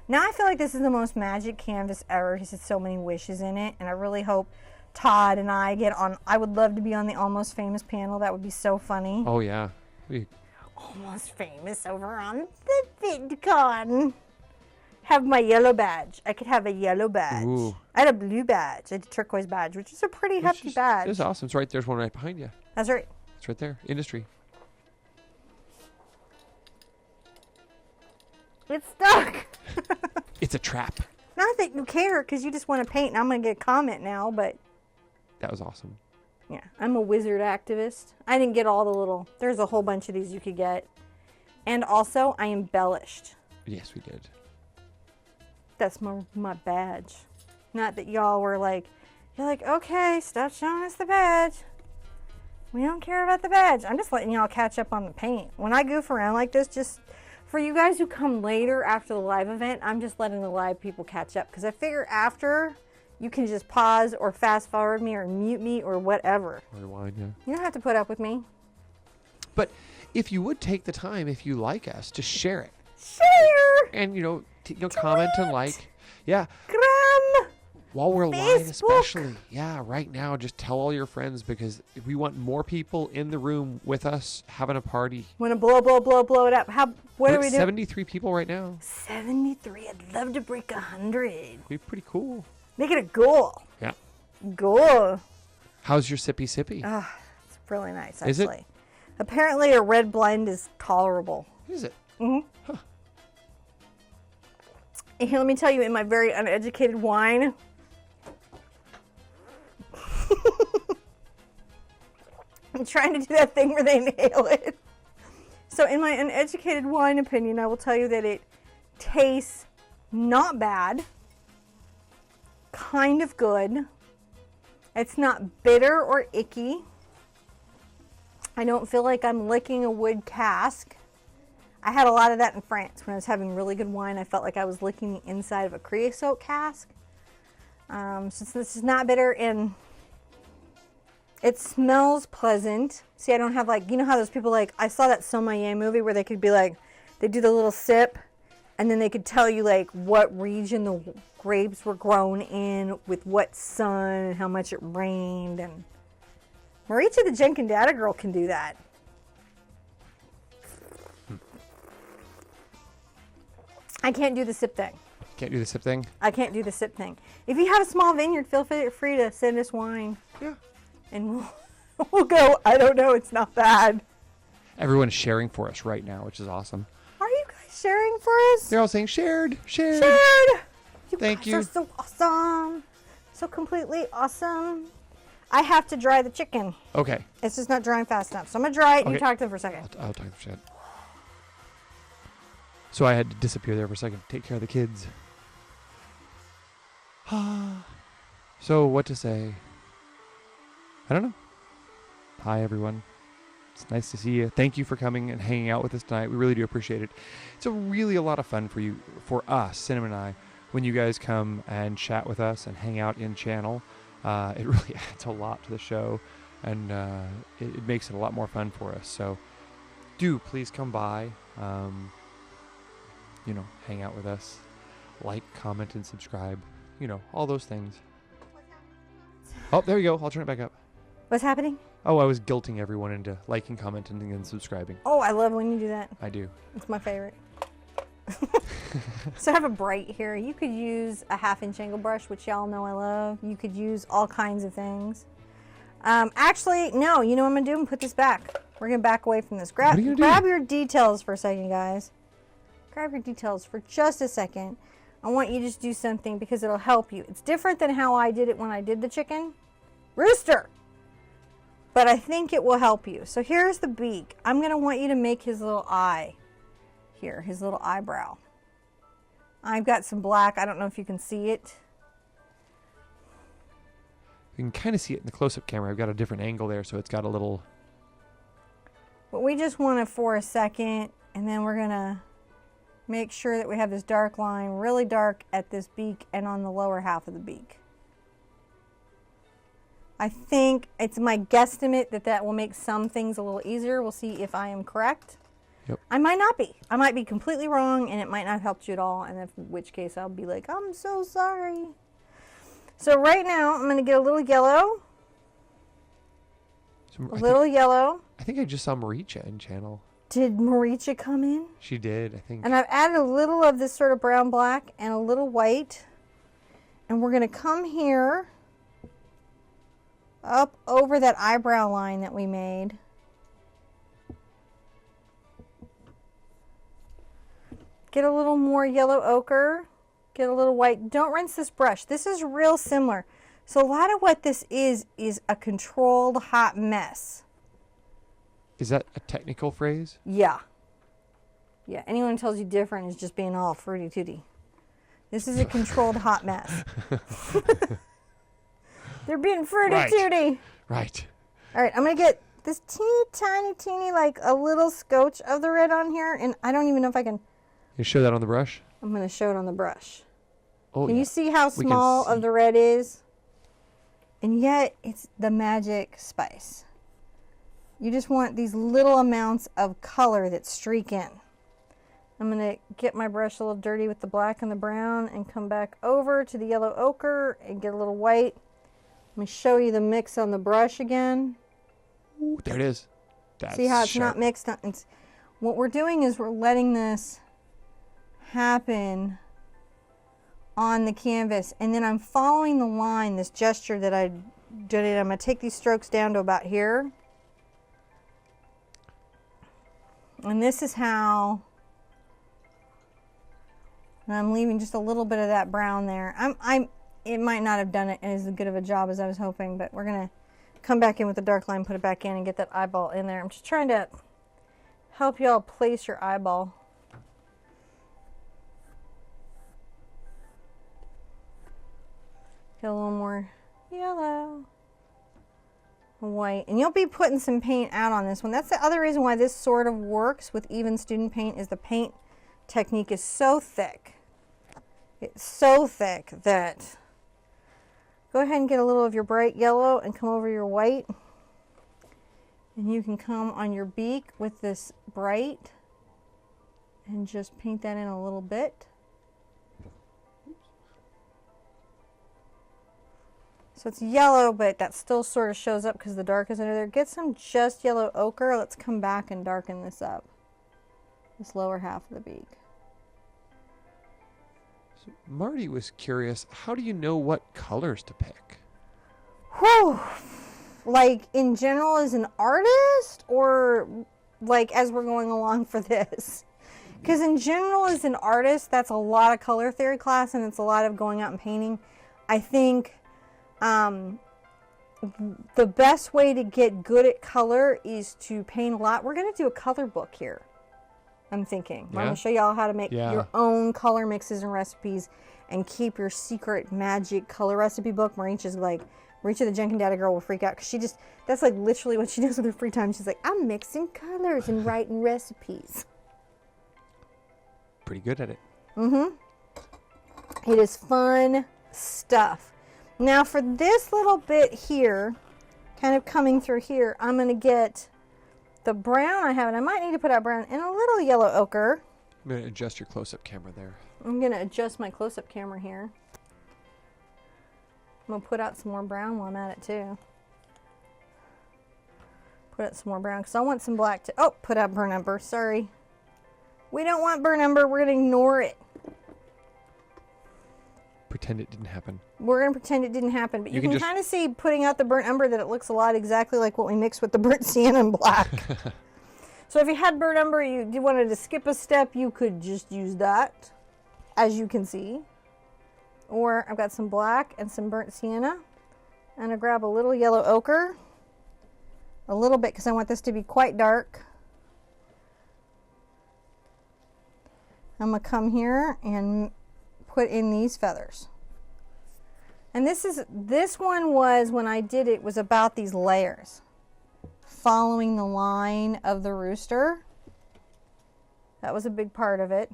Now I feel like this is the most magic canvas ever because it's so many wishes in it, and I really hope Todd and I get on. I would love to be on the Almost Famous panel. That would be so funny. Oh yeah. Almost Famous over on the VidCon. Have my yellow badge. I could have a yellow badge. Ooh. I had a blue badge. I had a turquoise badge, which is a pretty hefty badge. It's awesome. It's right there's one right behind you. That's right. It's right there. Industry. It's stuck. It's a trap. Not that you care, because you just want to paint, and I'm going to get a comment now, but That was awesome. yeah, I'm a wizard activist. I didn't get all the little, there's a whole bunch of these you could get. And also, I embellished. Yes, we did. That's my badge. Not that y'all were like, you're like, okay, stop showing us the badge. We don't care about the badge. I'm just letting y'all catch up on the paint. When I goof around like this, just for you guys who come later after the live event, I'm just letting the live people catch up. Because I figure after, you can just pause or fast forward me or mute me or whatever. Rewind, yeah. You don't have to put up with me. But if you would take the time, if you like us, to share it. Share! And, comment and like. Yeah. Gram! While we're live, Facebook. especially. Yeah, right now, just tell all your friends because we want more people in the room with us having a party. Want to blow it up? What We're do we at do? 73 people right now. 73. I'd love to break 100. Be pretty cool. Make it a goal. Yeah. Goal. How's your sippy sippy? It's really nice, Is it? actually. Apparently, a red blend is tolerable. Is it? And here, let me tell you, in my very uneducated wine, I'm trying to do that thing where they inhale it. So in my uneducated wine opinion, I will tell you that it tastes not bad, kind of good. It's not bitter or icky. I don't feel like I'm licking a wood cask. I had a lot of that in France when I was having really good wine. I felt like I was licking the inside of a creosote cask. So this is not bitter, and it smells pleasant. See, I don't have like, you know how those people like, I saw that Sommelier movie where they could be like, they do the little sip, and then they could tell you like what region the grapes were grown in, with what sun, and how much it rained. And Maricha the Jenkins Data Girl can do that. I can't do the sip thing. Can't do the sip thing? I can't do the sip thing. If you have a small vineyard, feel free to send us wine. Yeah. And we'll go, I don't know, it's not bad. Everyone's sharing for us right now, which is awesome. Are you guys sharing for us? They're all saying shared. Shared. Thank guys you. are so awesome. So completely awesome. I have to dry the chicken. Okay. It's just not drying fast enough. So I'm going to dry it and you Okay. talk to them for a second. I'll talk for a second. So I had to disappear there for a second to take care of the kids. So what to say? I don't know. Hi, everyone. It's nice to see you. Thank you for coming and hanging out with us tonight. We really do appreciate it. It's really a lot of fun for us, Cinnamon and I, when you guys come and chat with us and hang out in channel. It really adds a lot to the show, and it makes it a lot more fun for us. So do please come by, hang out with us, like, comment, and subscribe, all those things. Oh, there you go. I'll turn it back up. What's happening? Oh, I was guilting everyone into liking, commenting, and subscribing. Oh, I love when you do that. I do. It's my favorite. So I have a bright here. You could use a 1/2-inch angle brush, which y'all know I love. You could use all kinds of things. Actually, no. You know what I'm going to do? I'm going to put this back. We're going to back away from this. Grab your details for a second, guys. Grab your details for just a second. I want you to just do something because it'll help you. It's different than how I did it when I did the chicken. Rooster! But I think it will help you. So here's the beak. I'm going to want you to make his little eye here, his little eyebrow. I've got some black. I don't know if you can see it. You can kind of see it in the close-up camera. I've got a different angle there, so it's got a little... But we just want it for a second, and then we're going to make sure that we have this dark line really dark at this beak and on the lower half of the beak. I think it's my guesstimate that will make some things a little easier. We'll see if I am correct. Yep. I might not be. I might be completely wrong, and it might not help you at all, and in which case I'll be like, I'm so sorry. So right now, I'm going to get a little yellow. Yellow. I think I just saw Maricha in channel. Did Maricha come in? She did, I think. And I've added a little of this sort of brown black and a little white. And we're going to come here up over that eyebrow line that we made. Get a little more yellow ochre. Get a little white. Don't rinse this brush. This is real similar. So a lot of what this is a controlled hot mess. Is that a technical phrase? Yeah. Yeah, anyone who tells you different is just being all fruity tooty. This is a controlled hot mess. They're being fruity tooty. Right. All right, I'm going to get this teeny, like a little scotch of the red on here, and I don't even know if I can. You show that on the brush? I'm going to show it on the brush. Oh, Can yeah. you see how small of the red is? And yet, it's the magic spice. You just want these little amounts of color that streak in. I'm going to get my brush a little dirty with the black and the brown and come back over to the yellow ochre and get a little white. Let me show you the mix on the brush again. Ooh, there it is. That's See how it's sharp. not mixed? What we're doing is we're letting this happen on the canvas, and then I'm following the line, this gesture that I did. I'm going to take these strokes down to about here. And this is how, and I'm leaving just a little bit of that brown there. It might not have done it as good of a job as I was hoping, but we're going to come back in with the dark line, put it back in, and get that eyeball in there. I'm just trying to help y'all place your eyeball. Get a little more yellow, white, and you'll be putting some paint out on this one. That's the other reason why this sort of works with even student paint, is the paint technique is so thick. It's so thick that go ahead and get a little of your bright yellow and come over your white, and you can come on your beak with this bright and just paint that in a little bit. So it's yellow, but that still sort of shows up because the dark is under there. Get some just yellow ochre. Let's come back and darken this up, this lower half of the beak. So Marty was curious, how do you know what colors to pick? Whew. Like in general as an artist, or like as we're going along for this? Because in general as an artist, that's a lot of color theory class, and it's a lot of going out and painting. I think the best way to get good at color is to paint a lot. We're going to do a color book here, I'm thinking. Yeah. I'm going to show y'all how to make your own color mixes and recipes and keep your secret magic color recipe book. Marisha's like, Marisha the Jenkins Data girl will freak out because that's like literally what she does with her free time. She's like, I'm mixing colors and writing recipes. Pretty good at it. It is fun stuff. Now for this little bit here, kind of coming through here, I'm going to get the brown I have, and I might need to put out brown and a little yellow ochre. I'm going to adjust your close-up camera there. I'm going to adjust my close-up camera here. I'm going to put out some more brown while I'm at it too. Put out some more brown because I want some black to, oh, put out burnt umber, sorry. We don't want burnt umber, we're going to ignore it. Pretend it didn't happen. We're going to pretend it didn't happen, but you can just kind of see putting out the burnt umber that it looks a lot exactly like what we mixed with the burnt sienna and black. So if you had burnt umber, you wanted to skip a step, you could just use that, as you can see. Or I've got some black and some burnt sienna, and I grab a little yellow ochre, a little bit because I want this to be quite dark. I'm going to come here and put in these feathers. And this one was, when I did it, was about these layers, following the line of the rooster. That was a big part of it.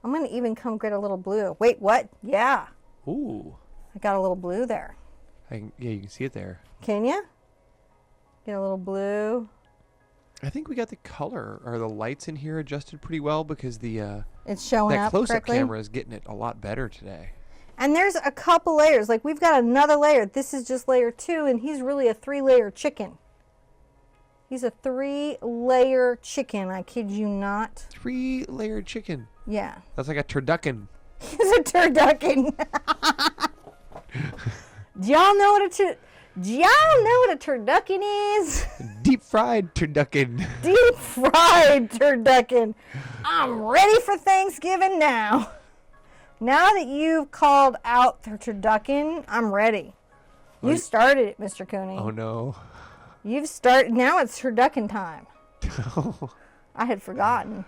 I'm going to even come get a little blue. Wait, what? Yeah. Ooh. I got a little blue there. Yeah, you can see it there. Can you? Get a little blue. I think we got the color or the lights in here adjusted pretty well because It's showing that up close-up correctly. camera is getting it a lot better today. And there's a couple layers. Like we've got another layer. This is just layer 2, and he's really a 3-layer chicken. He's a 3-layer chicken. I kid you not. 3-layer chicken. Yeah. That's like a turducken. He's a turducken. Do y'all know what a turducken is? Deep fried turducken. Deep fried turducken. I'm ready for Thanksgiving now. Now that you've called out the turducken, I'm ready. You started it, Mr. Cooney. Oh no. You've started. Now it's turducken time. I had forgotten.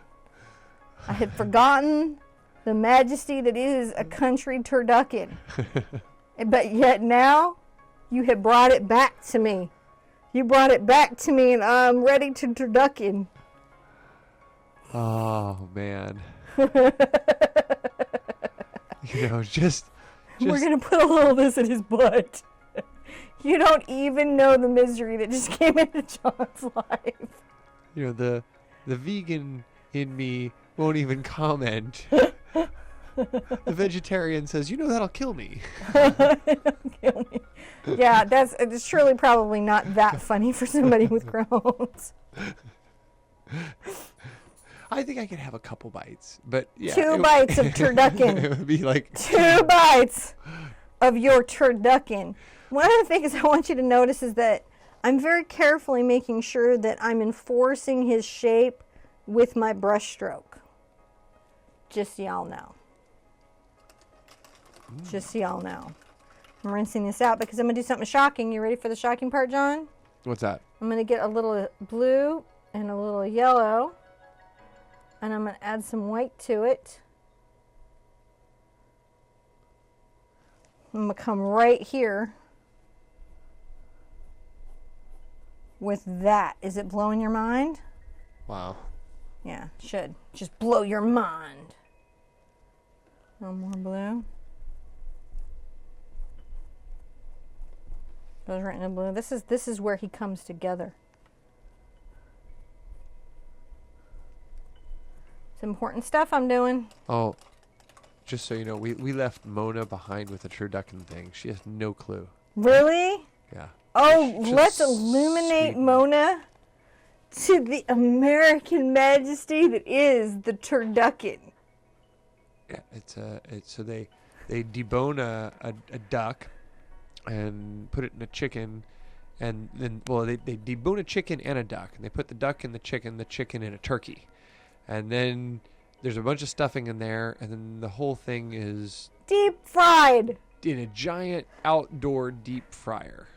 I had forgotten the majesty that is a country turducken. But yet now, you have brought it back to me. You brought it back to me, and I'm ready to turducken. Oh man. Just We're gonna put a little of this in his butt. You don't even know the misery that just came into John's life. the vegan in me won't even comment. The vegetarian says, "You know that'll kill me." Kill me. Yeah, it's surely probably not that funny for somebody with Crohn's. I think I could have a couple bites, but yeah. 2 bites of turducken. It would be like 2 bites of your turducken. One of the things I want you to notice is that I'm very carefully making sure that I'm enforcing his shape with my brush stroke. Just so y'all know. Just so y'all know. I'm rinsing this out because I'm going to do something shocking. You ready for the shocking part, John? What's that? I'm going to get a little blue and a little yellow. And I'm going to add some white to it. I'm going to come right here with that. Is it blowing your mind? Wow. Yeah, it should. Just blow your mind. No more blue. Goes right in the blue. This is where he comes together. It's important stuff I'm doing. Oh, just so you know, we left Mona behind with the turducken thing. She has no clue. Really? Yeah. Oh, Just let's illuminate sweet. Mona to the American majesty that is the turducken. Yeah, it's so they debone a duck and put it in a chicken, and then they debone a chicken and a duck, and they put the duck in the chicken in a turkey, and then there's a bunch of stuffing in there, and then the whole thing is Deep fried. in a giant outdoor deep fryer.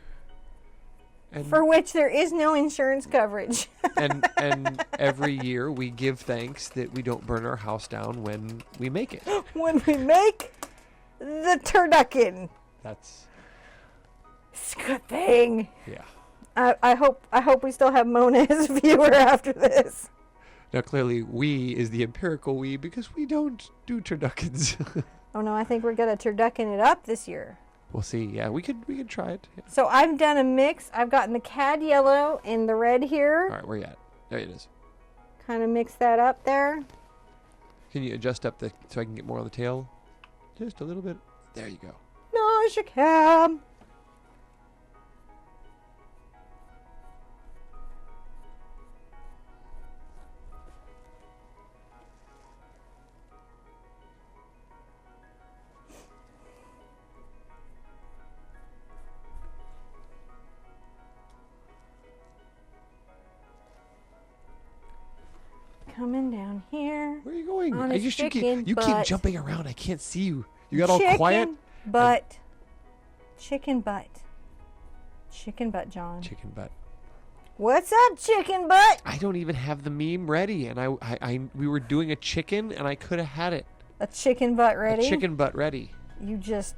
And For which there is no insurance coverage. and every year we give thanks that we don't burn our house down when we make it. When we make the turducken. That's It's a good thing. yeah. I hope we still have Mona as a viewer after this. Now clearly we is the empirical we because we don't do turduckens. Oh no, I think we're gonna turducken it up this year. We'll see. Yeah, we could try it. Yeah. So I've done a mix. I've gotten the cad yellow and the red here. All right, where you at? There it is. Kind of mix that up there. Can you adjust up so I can get more on the tail? Just a little bit. There you go. Nice you can. Coming down here. Where are you going? On his you chicken keep butt. jumping around. I can't see you. You got all quiet. Butt. Chicken butt. Chicken butt, John. Chicken butt. What's up, chicken butt? I don't even have the meme ready, and we were doing a chicken, and I could have had it. A chicken butt ready? A chicken butt ready. You just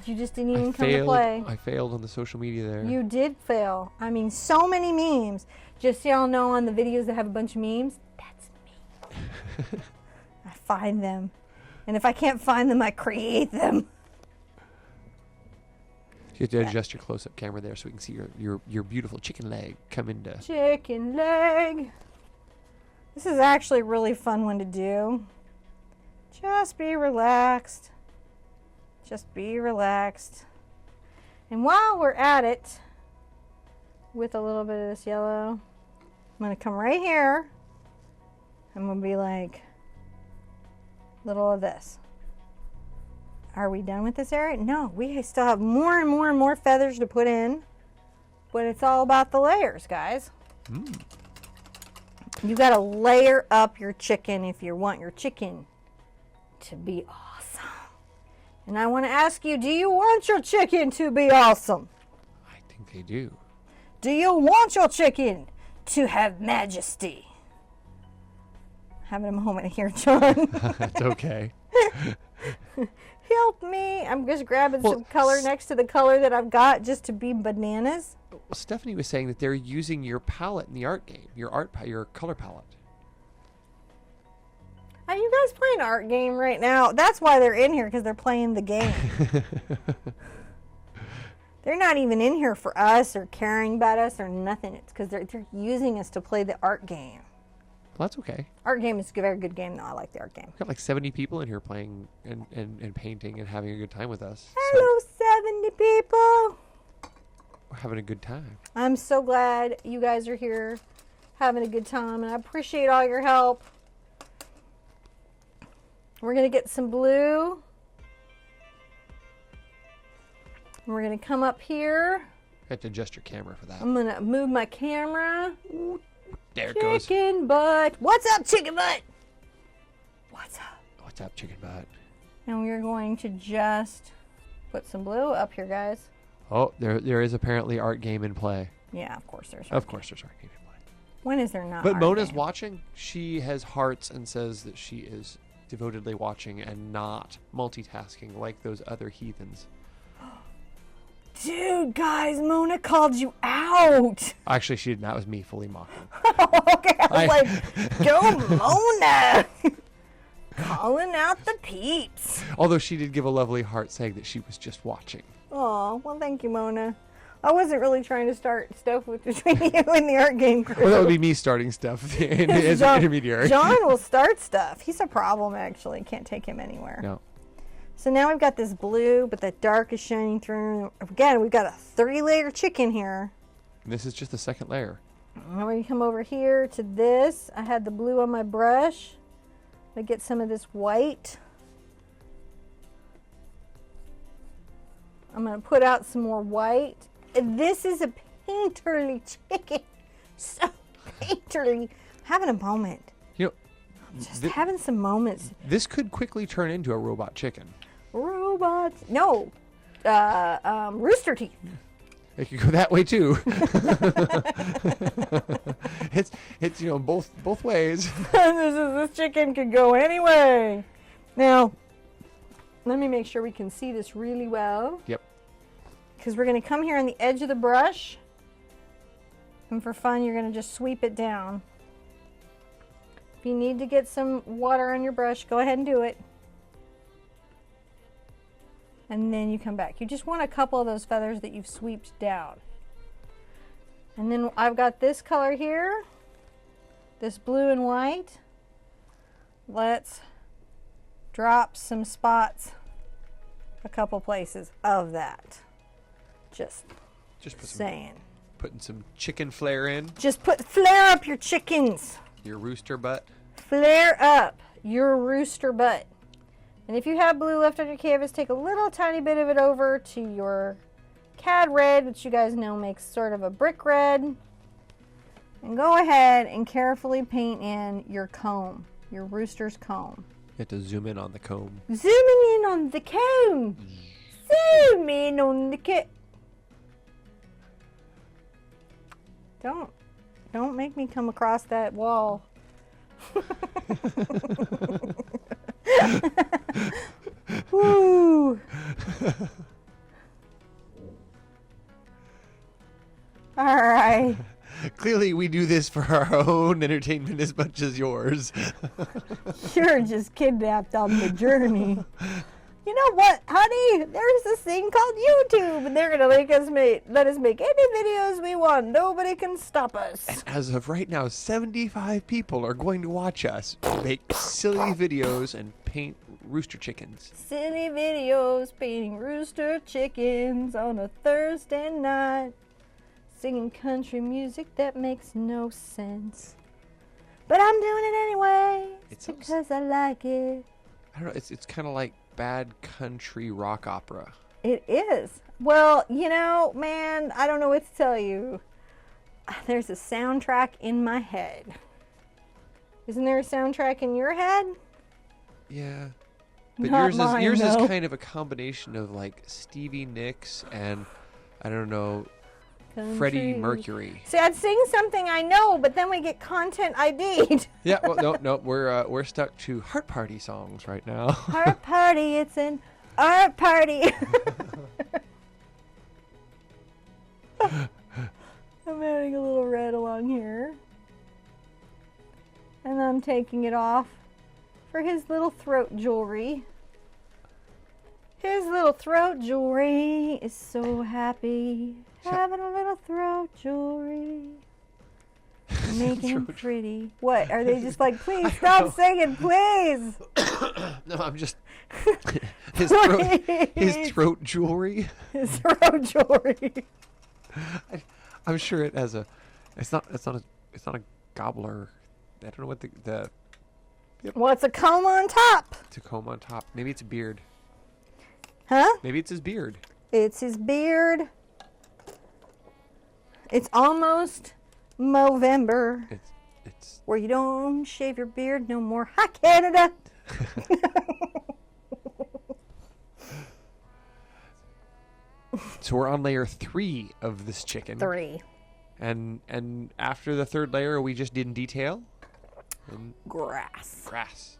didn't even I come failed. to play. I failed on the social media there. You did fail. I mean, so many memes. Just so y'all know, on the videos that have a bunch of memes, that's me. I find them. And if I can't find them, I create them. You have to adjust your close-up camera there so we can see your beautiful chicken leg come into. Chicken leg. This is actually a really fun one to do. Just be relaxed. Just be relaxed. And while we're at it, with a little bit of this yellow, I'm going to come right here. I'm going to be like, little of this. Are we done with this area? No, we still have more and more and more feathers to put in. But it's all about the layers, guys. You got to layer up your chicken if you want your chicken to be awesome. And I want to ask you, do you want your chicken to be awesome? I think they do. Do you want your chicken to have majesty? Having a moment here, John. That's okay. Help me. I'm just grabbing some color next to the color that I've got just to be bananas. Well, Stephanie was saying that they're using your palette in the art game, your color palette. Are you guys playing art game right now? That's why they're in here, because they're playing the game. They're not even in here for us or caring about us or nothing. It's because they're using us to play the art game. Well, that's okay. Art game is a very good game, though. I like the art game. We've got like 70 people in here playing and painting and having a good time with us. Hello, 70 people. We're having a good time. I'm so glad you guys are here having a good time, and I appreciate all your help. We're going to get some blue. And we're going to come up here. You have to adjust your camera for that. I'm going to move my camera. There it goes. Chicken butt. What's up, chicken butt? What's up? What's up, chicken butt? And we're going to just put some blue up here, guys. Oh, there is apparently art game in play. Yeah, of course there's art Of course there's art game in play. When is there not? But art Mona's game? watching. She has hearts and says that she is devotedly watching and not multitasking like those other heathens. Dude, guys, Mona called you out. Actually, she didn't. That was me fully mocking. Okay, I was like, go Mona. Calling out the peeps. Although she did give a lovely heart saying that she was just watching. Oh, well, thank you, Mona. I wasn't really trying to start stuff with between you and the art game crew. Well, that would be me starting stuff as an intermediary. John will start stuff. He's a problem, actually. Can't take him anywhere. No. So now we've got this blue, but the dark is shining through. Again, we've got a 3-layer chicken here. This is just the second layer. Now we come over here to this. I had the blue on my brush. I get some of this white. I'm going to put out some more white. And this is a painterly chicken. So painterly. Having a moment. You know, Just having some moments. this could quickly turn into a robot chicken. Robots. No. Rooster teeth. It could go that way too. it's both ways. This chicken could go anyway. Now, let me make sure we can see this really well. Yep. Because we're going to come here on the edge of the brush. And for fun, you're going to just sweep it down. If you need to get some water on your brush, go ahead and do it. And then you come back. You just want a couple of those feathers that you've swept down. And then I've got this color here, this blue and white. Let's drop some spots, a couple places of that. Just Just saying. putting some chicken flair in. Just flare up your chickens. Your rooster butt. Flare up your rooster butt. And if you have blue left on your canvas, take a little tiny bit of it over to your cad red, which you guys know makes sort of a brick red. And go ahead and carefully paint in your comb, your rooster's comb. You have to zoom in on the comb. Zooming in on the comb. Zoom in on the comb. Don't make me come across that wall. Woo. All right. Clearly, we do this for our own entertainment as much as yours. You're just kidnapped on the journey. You know what, honey? There's this thing called YouTube, and they're gonna let us make any videos we want. Nobody can stop us. As of right now, 75 people are going to watch us make silly videos and paint rooster chickens. Silly videos painting rooster chickens on a Thursday night, singing country music that makes no sense. But I'm doing it anyway. It's because I like it. I don't know. It's kind of like bad country rock opera. It is. Well, you know, man, I don't know what to tell you. There's a soundtrack in my head. Isn't there a soundtrack in your head? Yeah. But Not yours mine, is though. kind of a combination of like Stevie Nicks and I don't know, Freddie Country. Mercury. See, I'd sing something I know, but then we get content ID'd. Yeah, well, no, we're stuck to Heart Party songs right now. Art party, it's an art party. I'm adding a little red along here. And I'm taking it off for his little throat jewelry. His little throat jewelry is so happy. Having a little throat jewelry. Making him Throat. pretty. What? Are they just like, please stop singing, please? No, I'm just his throat jewelry. His throat jewelry. I'm sure it has a. It's not a gobbler. I don't know what the Well, it's a comb on top. comb on top. Maybe it's a beard. Huh? Maybe it's his beard. It's his beard. It's almost Movember, It's where you don't shave your beard no more. Hi, Canada. So we're on layer 3 of this chicken. 3. And after the 3rd layer, we just did detail. And Grass. grass.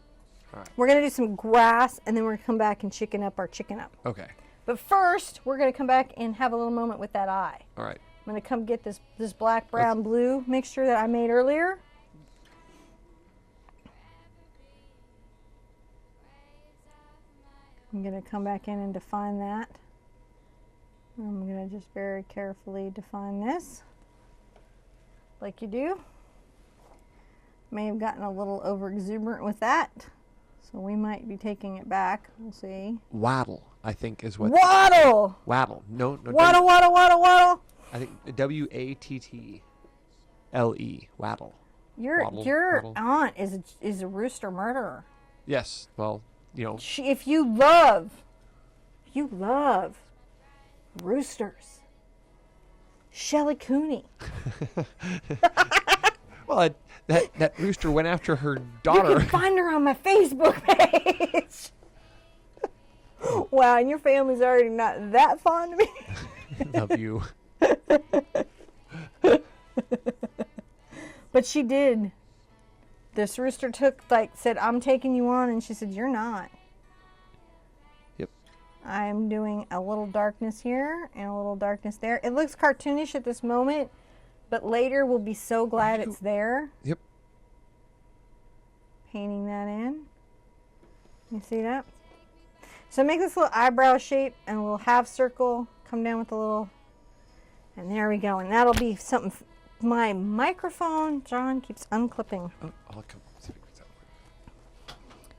All right. We're going to do some grass, and then we're going to come back and chicken up our chicken up. Okay. But first, we're going to come back and have a little moment with that eye. All right. I'm going to come get this black, brown, blue mixture that I made earlier. I'm going to come back in and define that. I'm going to just very carefully define this, like you do. May have gotten a little over exuberant with that, so we might be taking it back. We'll see. Waddle, I think, is what. Waddle! Waddle. No. Waddle, waddle, waddle, waddle! I think Wattle. Waddle. Your Waddle. aunt is a rooster murderer. Yes. Well, you know. If you love roosters, Shelley Cooney. Well, that rooster went after her You daughter. can find her on my Facebook page. Wow, and your family's already not that fond of me. Love you. But she did. This rooster said, I'm taking you on, and she said, you're not. Yep. I'm doing a little darkness here and a little darkness there. It looks cartoonish at this moment, but later we'll be so glad it's there. Yep. Painting that in. You see that? So make this little eyebrow shape and a little half circle. Come down with a little, and there we go. And that'll be something. My microphone, John, keeps unclipping. Oh, I'll come. See if it's out.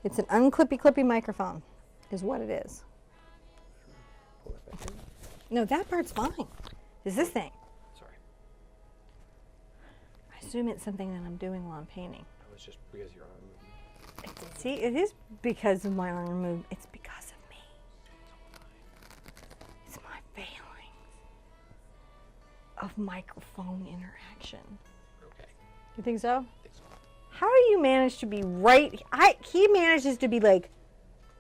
It's an unclippy microphone, is what it is. No, that part's fine. Is this thing? Sorry. I assume it's something that I'm doing while I'm painting. That was just because your arm moved. See, it is because of my arm move. It's because of me. It's my failings of microphone interaction. Okay. You think so? I think so. How do you manage to be right? He manages to be like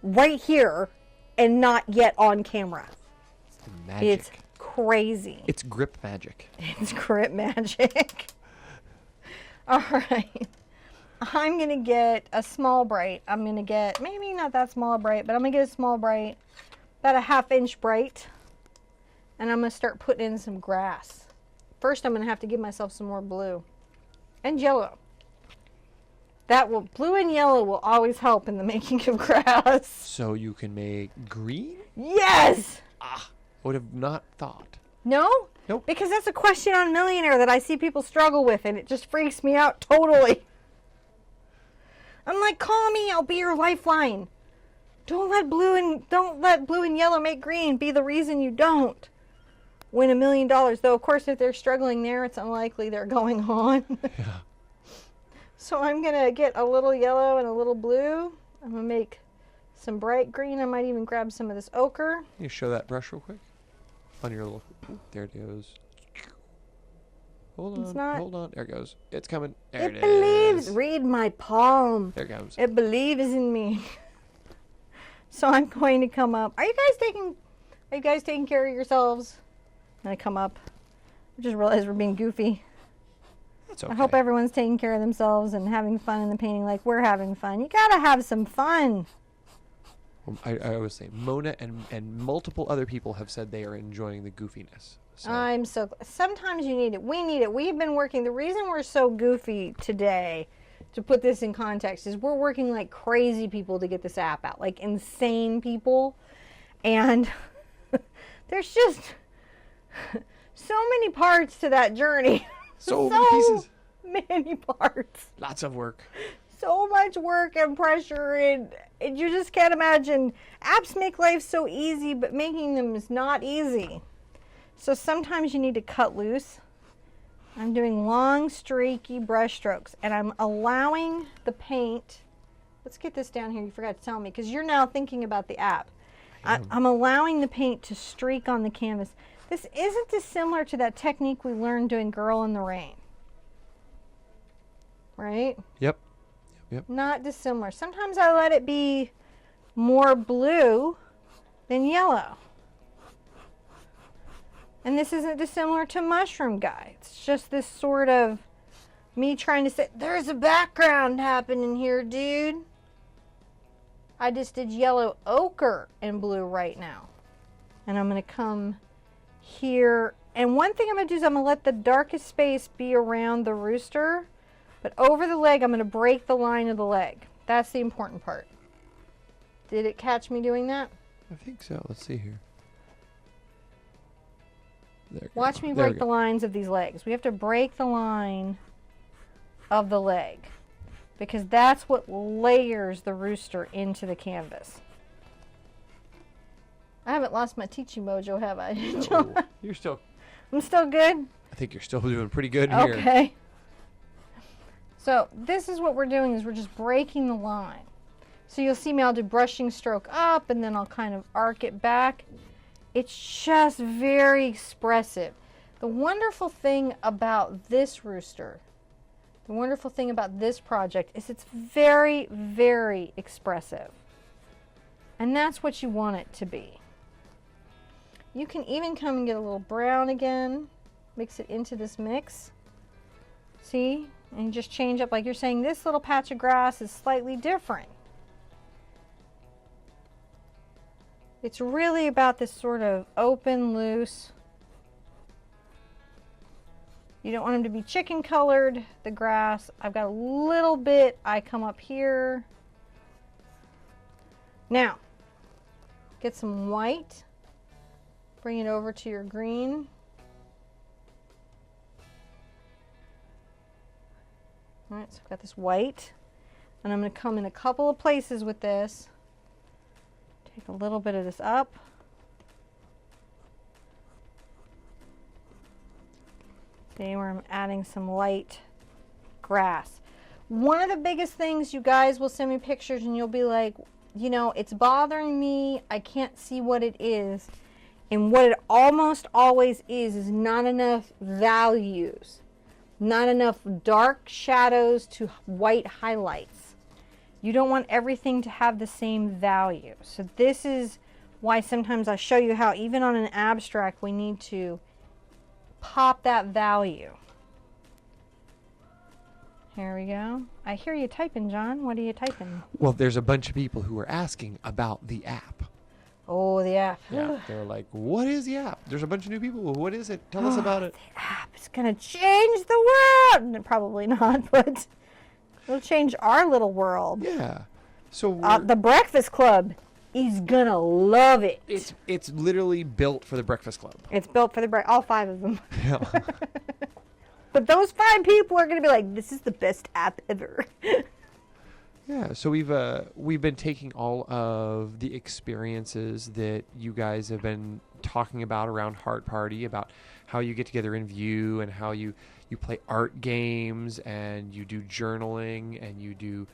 right here and not yet on camera. It's the magic. It's crazy. It's grip magic. It's grip magic. All right. I'm going to get a small bright. I'm going to get, maybe not that small bright, but I'm going to get a small bright, about a 1/2 inch bright. And I'm going to start putting in some grass. First, I'm going to have to give myself some more blue and yellow. Blue and yellow will always help in the making of grass. So you can make green? Yes! Would have not thought. No? Nope. Because that's a question on Millionaire that I see people struggle with, and it just freaks me out totally. I'm like, call me, I'll be your lifeline. Don't let blue and yellow make green be the reason you don't win $1 million. Though, of course, if they're struggling there, it's unlikely they're going on. Yeah. So I'm going to get a little yellow and a little blue. I'm going to make some bright green. I might even grab some of this ochre. Can you show that brush real quick? On your little... There it goes. Hold on. It's not- Hold on. There it goes. It's coming. There It it believes. is. Read my palm. There it comes. It believes in me. So I'm going to come up. Are you guys taking care of yourselves? I'm going to come up. I just realized we're being goofy. That's okay. I hope everyone's taking care of themselves and having fun in the painting like we're having fun. You got to have some fun. Well, I always say Mona and multiple other people have said they are enjoying the goofiness. So I'm so sometimes you need it. We need it. We've been working. The reason we're so goofy today, to put this in context, is we're working like crazy people to get this app out, like insane people. And there's just so many parts to that journey. so many pieces. many parts. Lots of work. So much work and pressure, and you just can't imagine. Apps make life so easy, but making them is not easy. So sometimes you need to cut loose. I'm doing long, streaky brush strokes, and I'm allowing the paint. Let's get this down here. You forgot to tell me, because you're now thinking about the app. I'm allowing the paint to streak on the canvas. This isn't dissimilar to that technique we learned doing Girl in the Rain. Right? Yep. Not dissimilar. Sometimes I let it be more blue than yellow. And this isn't dissimilar to Mushroom Guy. It's just this sort of me trying to say, there's a background happening here, dude. I just did yellow ochre and blue right now. And I'm going to come here. And one thing I'm going to do is I'm going to let the darkest space be around the rooster. But over the leg, I'm going to break the line of the leg. That's the important part. Did it catch me doing that? I think so. Let's see here. There Watch me break the lines of these legs. We have to break the line of the leg, because that's what layers the rooster into the canvas. I haven't lost my teaching mojo, have I? No, you're still... I'm still good? I think you're still doing pretty good here. Okay. So this is what we're doing, is we're just breaking the line. So you'll see me, I'll do brushing stroke up, and then I'll kind of arc it back. It's just very expressive. The wonderful thing about this rooster, the wonderful thing about this project is it's very, very expressive. And that's what you want it to be. You can even come and get a little brown again, mix it into this mix. See? And just change up, like you're saying, this little patch of grass is slightly different. It's really about this sort of open, loose. You don't want them to be chicken colored, the grass. I've got a little bit, I come up here. Now, get some white, bring it over to your green. All right, so I've got this white, and I'm going to come in a couple of places with this. Take a little bit of this up. See where I'm adding some light grass. One of the biggest things, you guys will send me pictures and you'll be like, you know, it's bothering me. I can't see what it is. And what it almost always is not enough values. Not enough dark shadows to white highlights. You don't want everything to have the same value. So this is why sometimes I show you how even on an abstract we need to pop that value. Here we go. I hear you typing, John. What are you typing? Well, there's a bunch of people who are asking about the app. Oh, the app. Yeah, they're like, what is the app? There's a bunch of new people. What is it? Tell us about it. The app is going to change the world. Probably not, but it'll change our little world. Yeah. So the Breakfast Club is going to love it. It's literally built for the Breakfast Club. It's built for the all 5 of them. Yeah. But those 5 people are going to be like, this is the best app ever. Yeah, so we've been taking all of the experiences that you guys have been talking about around Heart Party, about how you get together in View and how you play art games and you do journaling and you do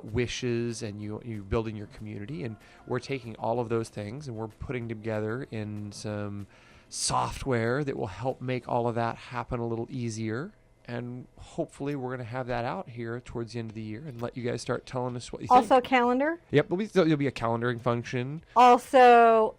wishes and you building your community, and we're taking all of those things and we're putting together in some software that will help make all of that happen a little easier. And hopefully we're going to have that out here towards the end of the year and let you guys start telling us what you think. Also a calendar. Yep, there'll be a calendaring function. Also,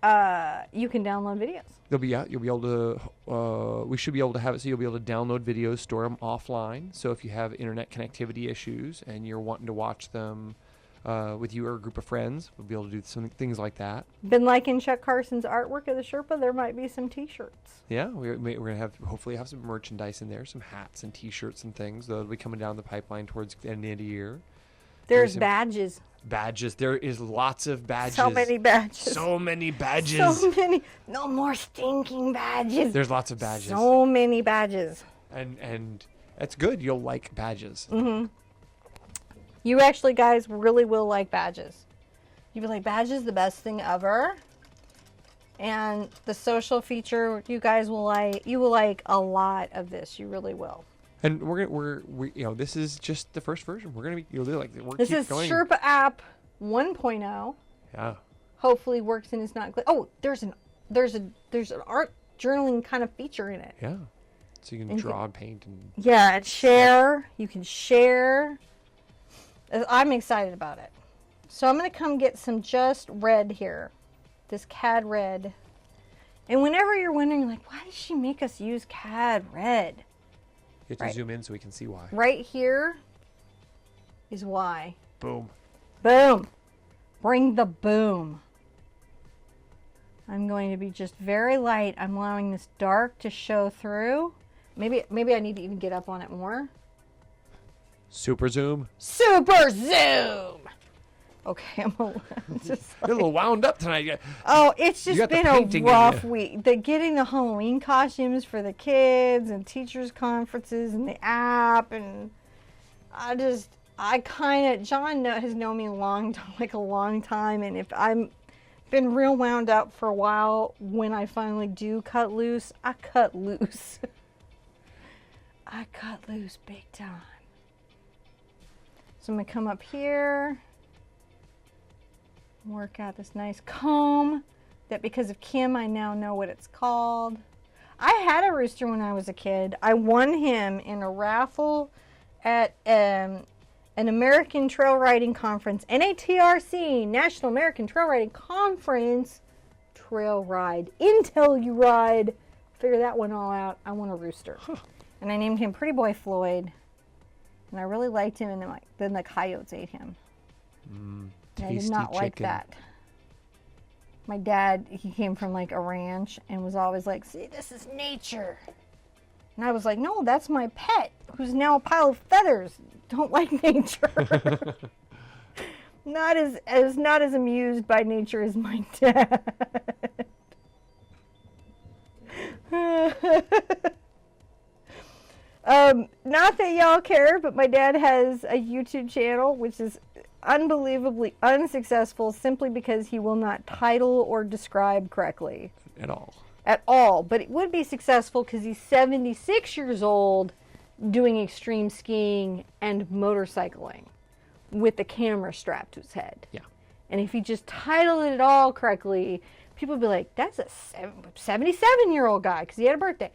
you can download videos. You'll be able to, we should be able to have it so you'll be able to download videos, store them offline. So if you have internet connectivity issues and you're wanting to watch them with you or a group of friends, we'll be able to do some things like that. Been liking Chuck Carson's artwork of the Sherpa? There might be some t-shirts. Yeah, we're going to hopefully have some merchandise in there, some hats and t-shirts and things. They'll be coming down the pipeline towards the end of the year. There's badges. Badges. There is lots of badges. So many badges. So many badges. So many. No more stinking badges. There's lots of badges. So many badges. And That's good. You'll like badges. Mm-hmm. You actually, guys, really will like badges. You'll be like, badges the best thing ever. And the social feature, you guys will like. You will like a lot of this. You really will. And we this is just the first version. We're gonna be This is Sherpa app 1.0. Yeah. Hopefully works and is not. Oh, there's an art journaling kind of feature in it. Yeah. So you can draw and paint and. Yeah, and share. You can share. I'm excited about it. So I'm gonna come get some just red here. This CAD red. And whenever you're wondering, like, why does she make us use CAD red? You have to zoom in so we can see why. Right here is why. Boom. Boom. Bring the boom. I'm going to be just very light. I'm allowing this dark to show through. Maybe I need to even get up on it more. Super zoom. Super zoom. Okay, just You're a little wound up tonight. oh, it's just been a rough in week. Getting the Halloween costumes for the kids and teachers conferences and the app, and John has known me a long time, and if I'm been real wound up for a while, when I finally do cut loose, I cut loose. I cut loose big time. So I'm gonna come up here. Work out this nice comb that, because of Kim, I now know what it's called. I had a rooster when I was a kid. I won him in a raffle at an American Trail Riding Conference, NATRC, National American Trail Riding Conference, trail ride, Intel you ride. Figure that one all out. I won a rooster. And I named him Pretty Boy Floyd. And I really liked him, and then the coyotes ate him. I did not like that. My dad, he came from like a ranch and was always like, see, this is nature. And I was like, no, that's my pet, who's now a pile of feathers. Don't like nature. not as amused by nature as my dad. Not that y'all care, but my dad has a YouTube channel, which is unbelievably unsuccessful simply because he will not title or describe correctly. At all. But it would be successful because he's 76 years old doing extreme skiing and motorcycling with the camera strapped to his head. Yeah. And if he just titled it all correctly, people would be like, that's a 77-year-old guy, because he had a birthday.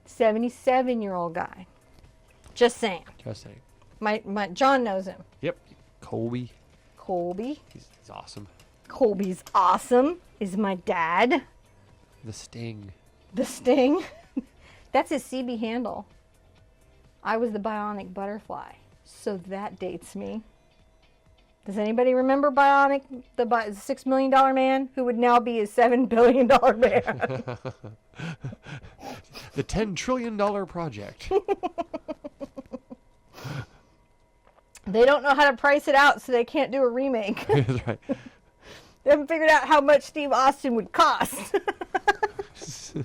77-year-old guy. Just saying. My John knows him. Yep. Colby. He's awesome. Colby's awesome. Is my dad. The Sting. That's his CB handle. I was the bionic butterfly. So that dates me. Does anybody remember Bionic, the $6 million man, who would now be a $7 billion man? The $10 trillion project. They don't know how to price it out, so they can't do a remake. That's right. They haven't figured out how much Steve Austin would cost. So,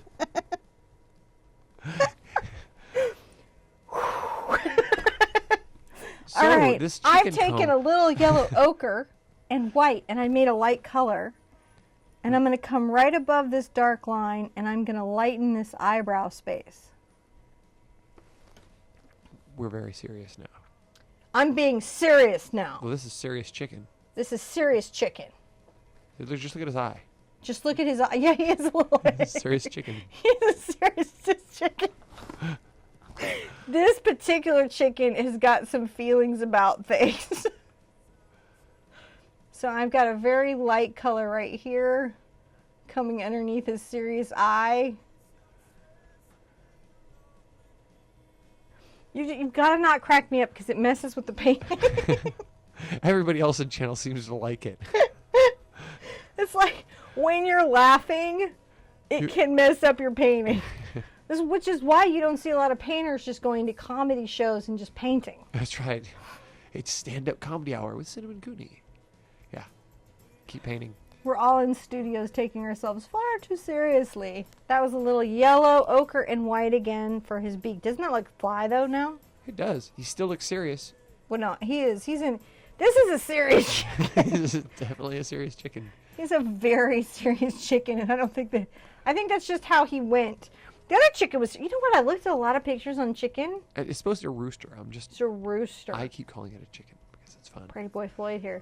all right, this I've taken a little yellow ochre and white, and I made a light color. And I'm going to come right above this dark line, and I'm going to lighten this eyebrow space. We're very serious now. I'm being serious now. Well, this is serious chicken. This is serious chicken. Just look at his eye. Just look at his eye. Yeah, he is a little... Serious chicken. He's a serious chicken. This particular chicken has got some feelings about things. So I've got a very light color right here coming underneath his serious eye. You've got to not crack me up because it messes with the painting. Everybody else in the channel seems to like it. It's like when you're laughing, it can mess up your painting. Which is why you don't see a lot of painters just going to comedy shows and just painting. That's right. It's stand-up comedy hour with Cinnamon Cooney. Yeah. Keep painting. We're all in studios taking ourselves far too seriously. That was a little yellow, ochre, and white again for his beak. Doesn't that look fly, though, now? It does. He still looks serious. Well, no, he is. He's in. This is a serious chicken. This is definitely a serious chicken. He's a very serious chicken, and I don't think that. I think that's just how he went. The other chicken was. You know what? I looked at a lot of pictures on chicken. It's supposed to be a rooster. It's a rooster. I keep calling it a chicken because it's fun. Pretty boy Floyd here.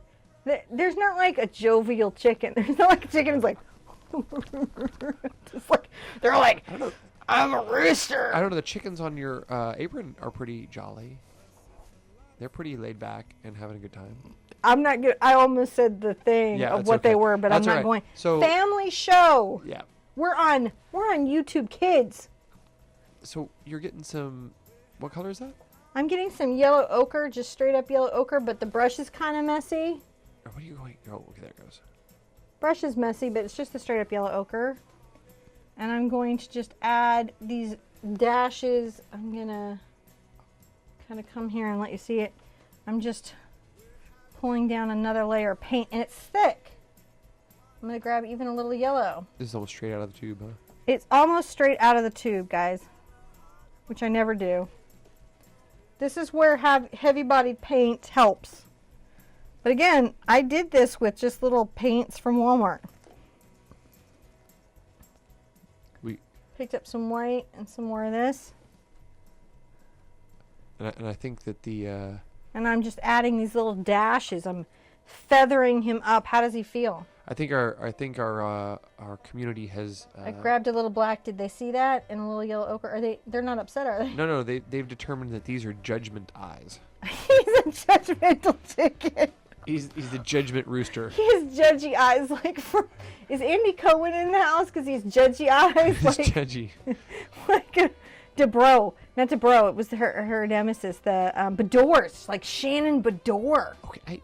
There's not like a jovial chicken. There's not like a chicken who's like. Just like they're like. I don't know. I'm a rooster. I don't know. The chickens on your apron are pretty jolly. They're pretty laid back and having a good time. I'm not good. I almost said the thing Yeah, of that's what okay. they were, but That's I'm all not right. going. So- Family show. Yeah. We're on YouTube Kids. So you're getting some. What color is that? I'm getting some yellow ochre, just straight up yellow ochre, but the brush is kind of messy. Or what are you going? Oh, okay, there it goes. Brush is messy, but it's just the straight up yellow ochre. And I'm going to just add these dashes. I'm gonna kind of come here and let you see it. I'm just pulling down another layer of paint, and it's thick. I'm gonna grab even a little yellow. This is almost straight out of the tube, huh? It's almost straight out of the tube, guys, which I never do. This is where heavy-bodied paint helps. But again, I did this with just little paints from Walmart. We Picked up some white and some more of this. and I think that the And I'm just adding these little dashes. I'm feathering him up. How does he feel? I think our community has. I grabbed a little black. Did they see that? And a little yellow ochre. They're not upset, are they? No, they've determined that these are judgment eyes. He's a judgmental chicken. He's the judgment rooster. He has judgy eyes. Is Andy Cohen in the house? Because he has judgy eyes. He's judgy. Like DeBro. Not DeBro. It was her nemesis. The Bedours. Like Shannon Bedore. Okay,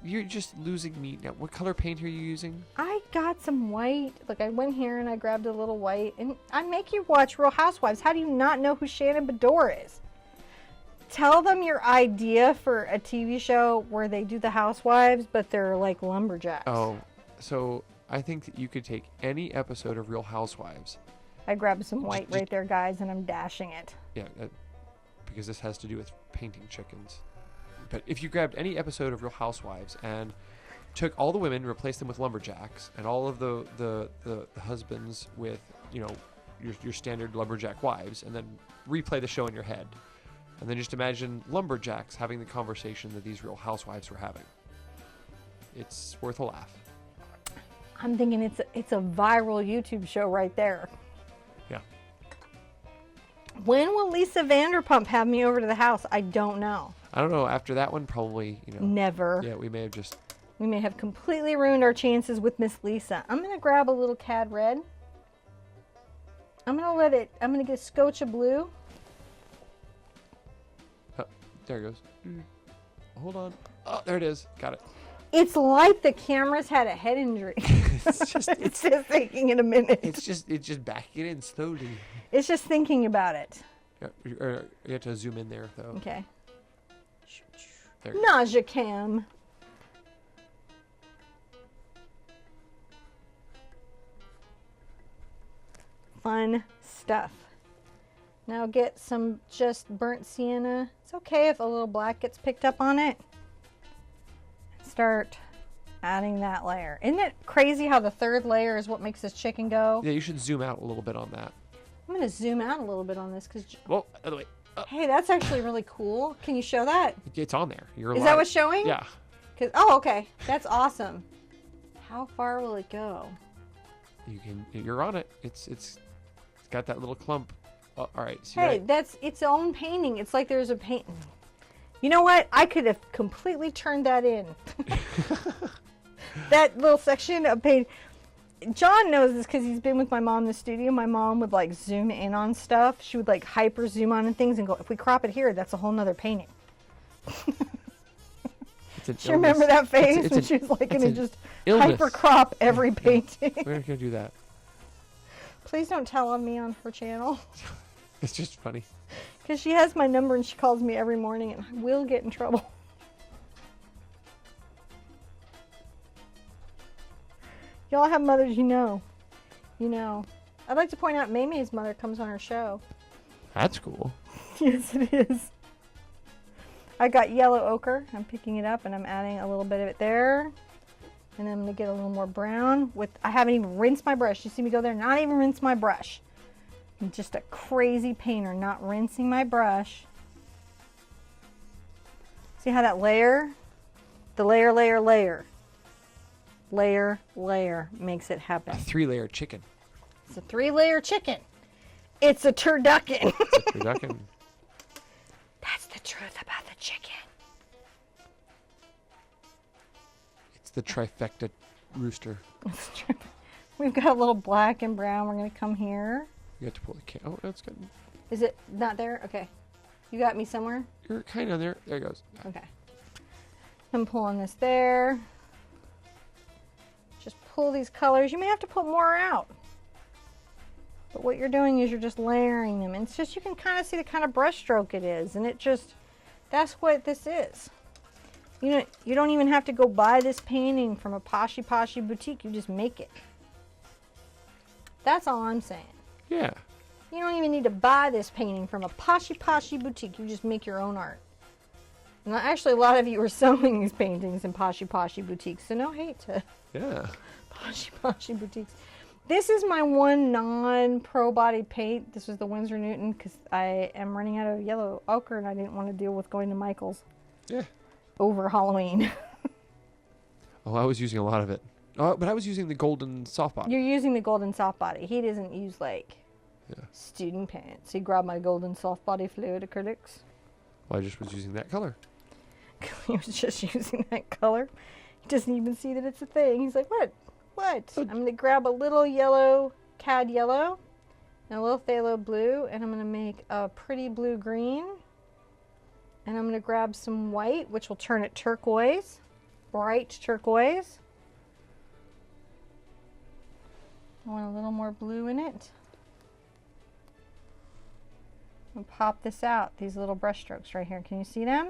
you're just losing me now. What color paint are you using? I got some white. Look, I went here and I grabbed a little white. And I make you watch Real Housewives. How do you not know who Shannon Bedore is? Tell them your idea for a TV show where they do the housewives, but they're like lumberjacks. Oh, so I think that you could take any episode of Real Housewives. I grabbed some white right there, guys, and I'm dashing it. Yeah, because this has to do with painting chickens. But if you grabbed any episode of Real Housewives and took all the women, replaced them with lumberjacks, and all of the husbands with, you know, your standard lumberjack wives, and then replay the show in your head. And then just imagine lumberjacks having the conversation that these Real Housewives were having. It's worth a laugh. I'm thinking it's a viral YouTube show right there. Yeah. When will Lisa Vanderpump have me over to the house? I don't know. I don't know. After that one, probably, you know. Never. Yeah, we may have just. We may have completely ruined our chances with Miss Lisa. I'm going to grab a little Cad Red. I'm going to get a scotch of blue. Oh, there it goes. Hold on. Oh, there it is. Got it. It's like the camera's had a head injury. It's just It's just taking it a minute. it's just backing in slowly. It's just thinking about it. Yeah, you have to zoom in there though. Okay. There you go. Nausea cam. Fun stuff. Now get some just burnt sienna. It's okay if a little black gets picked up on it. Start adding that layer. Isn't it crazy how the third layer is what makes this chicken go? Yeah, you should zoom out a little bit on that. I'm going to zoom out a little bit on this because, Well, other way. hey, that's actually really cool. Can you show that? It's on there. You're Is allowed that it. what's showing? Yeah. Oh, okay. That's awesome. How far will it go? You're on it. It's got that little clump. Oh, all right. See Hey, right? that's its own painting. It's like there's a paint. You know what? I could have completely turned that in. That little section of paint. John knows this because he's been with my mom in the studio. My mom would like zoom in on stuff. She would like hyper zoom on and things and go, if we crop it here, that's a whole nother painting. She remember that face when she was like going to just hyper crop every painting. We're not going to do that. Please don't tell on me on her channel. It's just funny. Because she has my number and she calls me every morning and I will get in trouble. Y'all have mothers, you know. You know. I'd like to point out Maymay's mother comes on her show. That's cool. Yes, it is. I got yellow ochre. I'm picking it up and I'm adding a little bit of it there. And then I'm going to get a little more brown. I haven't even rinsed my brush. You see me go there? Not even rinse my brush. I'm just a crazy painter, not rinsing my brush. See how that layer? The layer, layer, layer. Layer, layer makes it happen. A 3-layer chicken. It's a 3-layer chicken. It's a turducken. It's a turducken. That's the truth about the chicken. It's the trifecta rooster. We've got a little black and brown. We're going to come here. You have to pull the can. Oh, that's good. Is it not there? Okay. You got me somewhere? You're kind of there. There it goes. Okay. I'm pulling this there. Just pull these colors. You may have to put more out. But what you're doing is you're just layering them. And it's just, you can kind of see the kind of brush stroke it is. And it just, that's what this is. You know, you don't even have to go buy this painting from a poshy boutique. You just make it. That's all I'm saying. Yeah. You don't even need to buy this painting from a poshy boutique. You just make your own art. And actually, a lot of you are selling these paintings in poshy boutiques. So no hate to poshy boutiques. This is my one non-pro body paint. This was the Winsor Newton because I am running out of yellow ochre and I didn't want to deal with going to Michael's. Yeah. Over Halloween. Oh, I was using a lot of it. Oh, but I was using the golden soft body. You're using the golden soft body. He doesn't use like student paints. He grabbed my golden soft body fluid acrylics. Well, I just was using that color. He was just using that color. He doesn't even see that it's a thing. He's like, what? What? I'm going to grab a little yellow, cad yellow, and a little phthalo blue, and I'm going to make a pretty blue-green. And I'm going to grab some white, which will turn it turquoise, bright turquoise. I want a little more blue in it. And pop this out, these little brush strokes right here. Can you see them?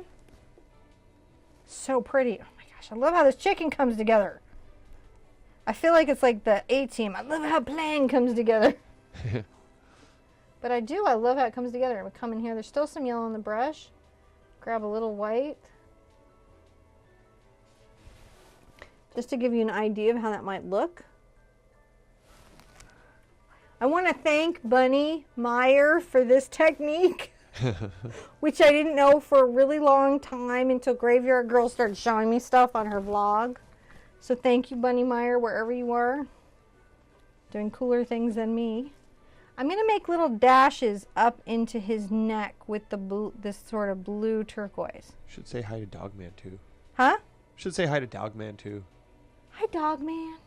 So pretty. Oh my gosh, I love how this chicken comes together. I feel like it's like the A-Team. I love how playing comes together. But I do. I love how it comes together. I'm going to come in here. There's still some yellow in the brush. Grab a little white. Just to give you an idea of how that might look. I want to thank Bunny Meyer for this technique. Which I didn't know for a really long time until Graveyard Girl started showing me stuff on her vlog. So thank you, Bunny Meyer, wherever you are. Doing cooler things than me. I'm going to make little dashes up into his neck with the blue, this sort of blue turquoise. Should say hi to Dogman, too. Huh? Should say hi to Dogman, too. Hi, Dogman.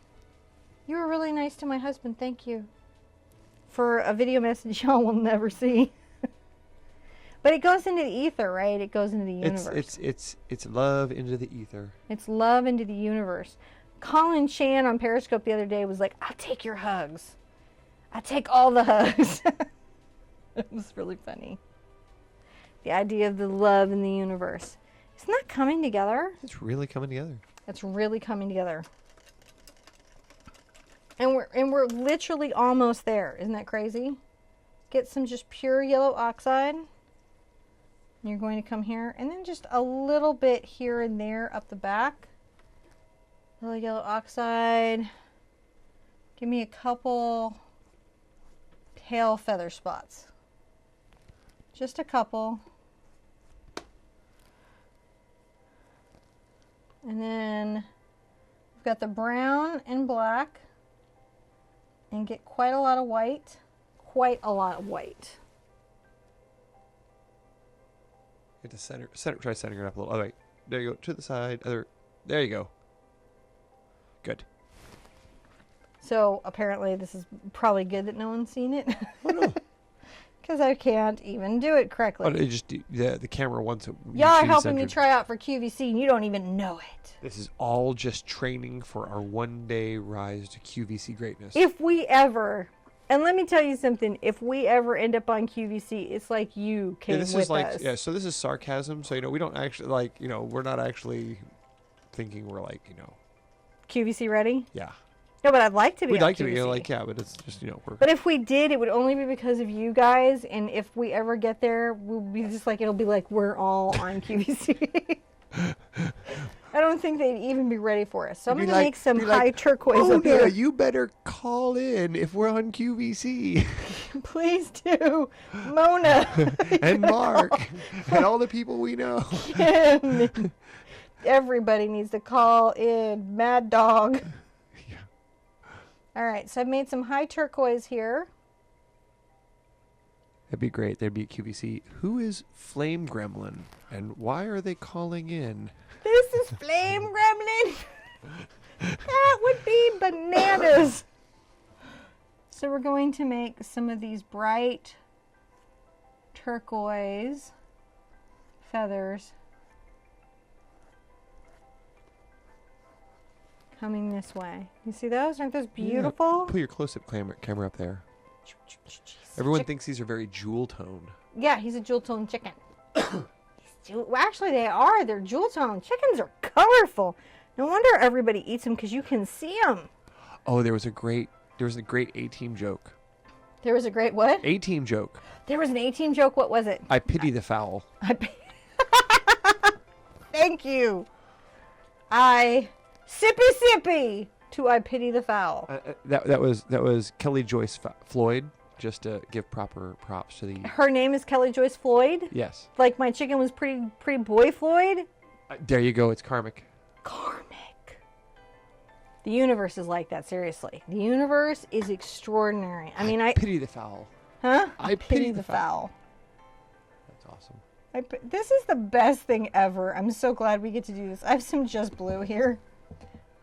You were really nice to my husband. Thank you. For a video message y'all will never see. But it goes into the ether, right? It goes into the universe. It's love into the ether. It's love into the universe. Colin Chan on Periscope the other day was like, I'll take your hugs. I'll take all the hugs. It was really funny. The idea of the love in the universe. Isn't that coming together? It's really coming together. It's really coming together. And we're literally almost there. Isn't that crazy? Get some just pure yellow oxide. You're going to come here and then just a little bit here and there up the back. A little yellow oxide. Give me a couple tail feather spots. Just a couple. And then we've got the brown and black. And get quite a lot of white. Quite a lot of white. Get to center, try centering it up a little. Oh, wait. There you go. To the side. There you go. Good. So apparently this is probably good that no one's seen it. Oh, no. Because I can't even do it correctly. Oh, the camera wants it. Y'all are helping me try out for QVC and you don't even know it. This is all just training for our one-day rise to QVC greatness. If we ever, and let me tell you something, if we ever end up on QVC, it's like you came this with is like, us. Yeah, so this is sarcasm. So, we don't actually, we're not actually thinking we're QVC ready? Yeah. No, but I'd like to be We'd on like to be, QVC. like, yeah, but it's just, we're... But if we did, it would only be because of you guys, and if we ever get there, we'll be just like, it'll be like we're all on QVC. I don't think they'd even be ready for us. So I'm going to make some high turquoise up here. You better call in if we're on QVC. Please do. Mona. And Mark. And all the people we know. Kim. Everybody needs to call in. Mad Dog. Yeah. All right, so I've made some high turquoise here. That'd be great. There'd be a QVC. Who is Flame Gremlin? And why are they calling in? This is Flame Gremlin. That would be bananas. So we're going to make some of these bright turquoise feathers coming this way. You see those? Aren't those beautiful? Yeah. Put your close-up camera up there. Everyone thinks these are very jewel tone. Yeah, he's a jewel tone chicken. Well, actually, they are. They're jewel tone. Chickens are colorful. No wonder everybody eats them because you can see them. Oh, there was a great A-Team joke. There was a great what? A-Team joke. There was an A-Team joke. What was it? I pity the fowl. Thank you. Sippy to I pity the fowl. That was Kelly Joyce Floyd. Just to give proper props to the... Her name is Kelly Joyce Floyd? Yes. Like my chicken was pretty boy Floyd? There you go. It's karmic. Karmic. The universe is like that, seriously. The universe is extraordinary. I mean, I pity the fowl. Huh? I pity the fowl. That's awesome. This is the best thing ever. I'm so glad we get to do this. I have some Just Blue here.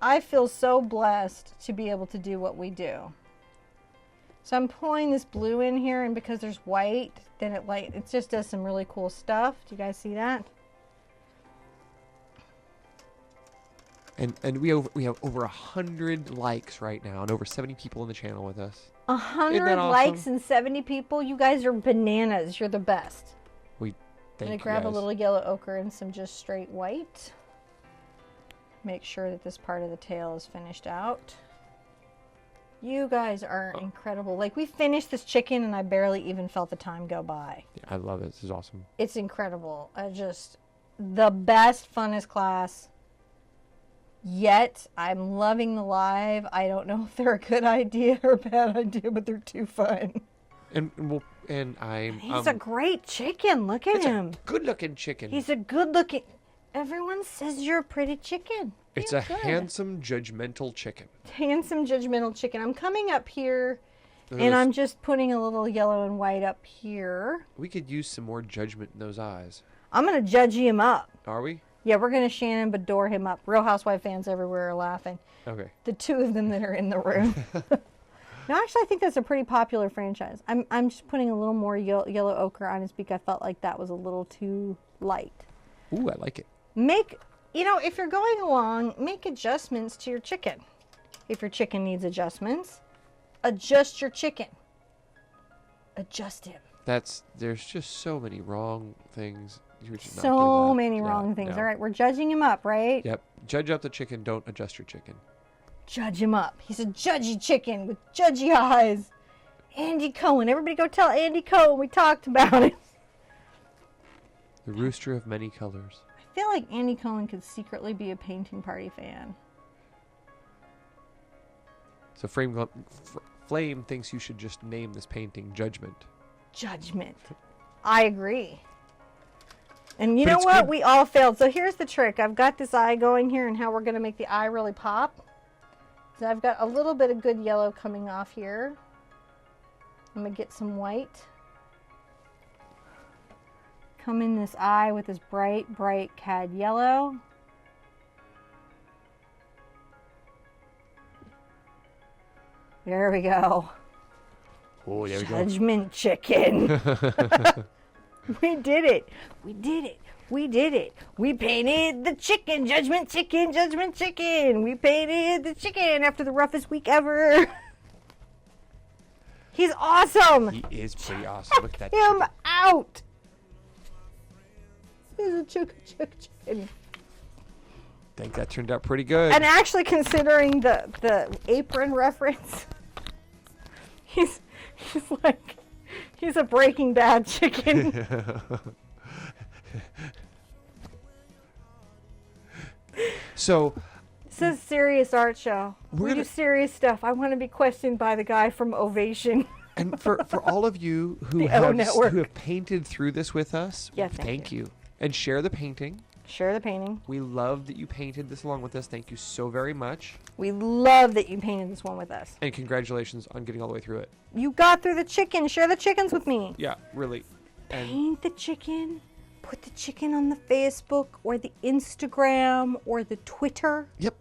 I feel so blessed to be able to do what we do. So I'm pulling this blue in here, and because there's white, then it just does some really cool stuff. Do you guys see that? And we have over 100 likes right now, and over 70 people in the channel with us. 100 awesome? likes and 70 people. You guys are bananas. You're the best. Thank I'm gonna you grab guys. a little yellow ochre and some just straight white. Make sure that this part of the tail is finished out. You guys are incredible. Like, we finished this chicken and I barely even felt the time go by. Yeah, I love it. This is awesome. It's incredible. The best, funnest class yet. I'm loving the live. I don't know if they're a good idea or a bad idea, but they're too fun. He's a great chicken. Look at him. A good-looking chicken. He's a good-looking... Everyone says you're a pretty chicken. It's a handsome, judgmental chicken. Handsome, judgmental chicken. I'm coming up here, and I'm just putting a little yellow and white up here. We could use some more judgment in those eyes. I'm going to judge him up. Are we? Yeah, we're going to Shannon Bedore him up. Real Housewife fans everywhere are laughing. Okay. The two of them that are in the room. No, actually, I think that's a pretty popular franchise. I'm just putting a little more yellow ochre on his beak. I felt like that was a little too light. Ooh, I like it. If you're going along, make adjustments to your chicken. If your chicken needs adjustments, adjust your chicken. Adjust him. There's just so many wrong things. You should not do So that. many wrong things. All right, we're judging him up, right? Yep. Judge up the chicken. Don't adjust your chicken. Judge him up. He's a judgy chicken with judgy eyes. Andy Cohen. Everybody go tell Andy Cohen we talked about it. The rooster of many colors. I feel like Andy Cohen could secretly be a painting party fan. So Flame thinks you should just name this painting Judgment. Judgment. I agree. And you But know it's what? good. We all failed. So here's the trick. I've got this eye going here and how we're going to make the eye really pop. So I've got a little bit of good yellow coming off here. I'm going to get some white. Come in this eye with this bright, bright cad yellow. There we go. Oh, there we go. Judgment chicken. We did it. We did it. We did it. We painted the chicken. Judgment chicken. Judgment chicken. We painted the chicken after the roughest week ever. He's awesome. He is pretty awesome. Look at that Him chicken. out. He's a chicken. think that turned out pretty good. And actually, considering the apron reference, he's a Breaking Bad chicken. So This is a serious art show. We're We do gonna- serious stuff. I want to be questioned by the guy from Ovation. and for all of you who The O have Network. who have painted through this with us, Yeah, thank you. And share the painting. Share the painting. We love that you painted this along with us. Thank you so very much. We love that you painted this one with us. And congratulations on getting all the way through it. You got through the chicken. Share the chickens with me. Yeah, really. And Paint the chicken. Put the chicken on the Facebook or the Instagram or the Twitter. yep,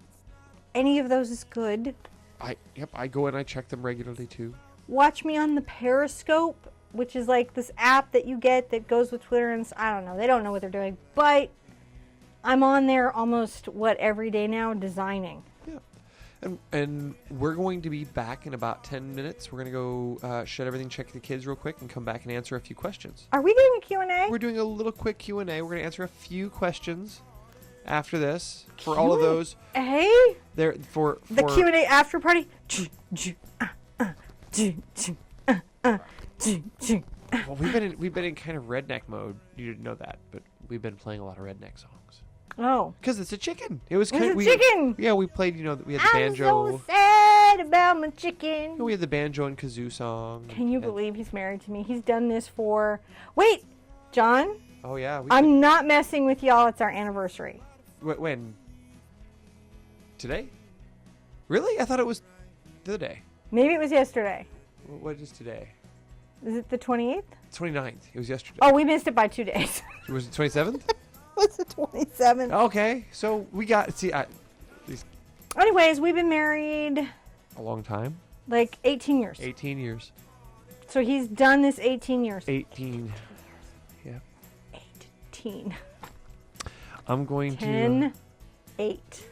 Any of those is good. I go and I check them regularly too. Watch me on the Periscope, which is like this app that you get that goes with Twitter, and I don't know. They don't know what they're doing, but I'm on there almost every day now designing. Yeah. And we're going to be back in about 10 minutes. We're going to go shut everything, check the kids real quick, and come back and answer a few questions. Are we doing a Q&A? We're doing a little quick Q&A. We're going to answer a few questions after this. For all of those, Hey, there for the Q&A after party. well, we've been in kind of redneck mode. You didn't know that, but we've been playing a lot of redneck songs. Oh, Because it's a chicken. It was it's kind a of chicken. Yeah, we played. We had the I'm banjo. so sad about my chicken. We had the banjo and kazoo song. Can you and- believe he's married to me? He's done this for... Wait, John, Oh yeah. I'm not messing with y'all. It's our anniversary. When? Today? Really? I thought it was the other day. Maybe it was yesterday. What is today? Is it the 28th? 29th. It was yesterday. Oh, we missed it by 2 days. Was it 27th? What's the 27th? Okay, so we got Anyways, we've been married a long time. like 18 years. 18 years. So he's done this 18 years. 18. Yeah. 18. I'm going 10, 8.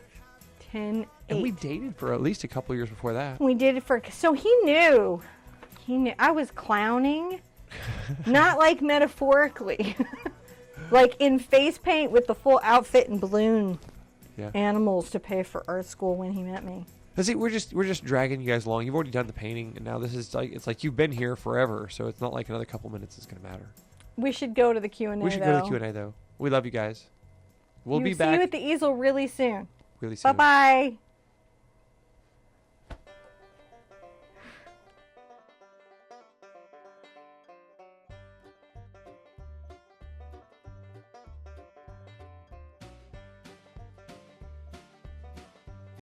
10, 8. And we dated for at least a couple years before that. We did it for... So he knew. He knew. I was clowning. Not like metaphorically. Like in face paint with the full outfit and balloon Yeah. animals to pay for art school when he met me. See, we're just dragging you guys along. You've already done the painting, and now this is it's like you've been here forever. So it's not like another couple minutes is gonna matter. We should go to the Q&A, We should go to the Q&A though. We love you guys. We'll be See back you at the easel really soon. really soon. Bye-bye.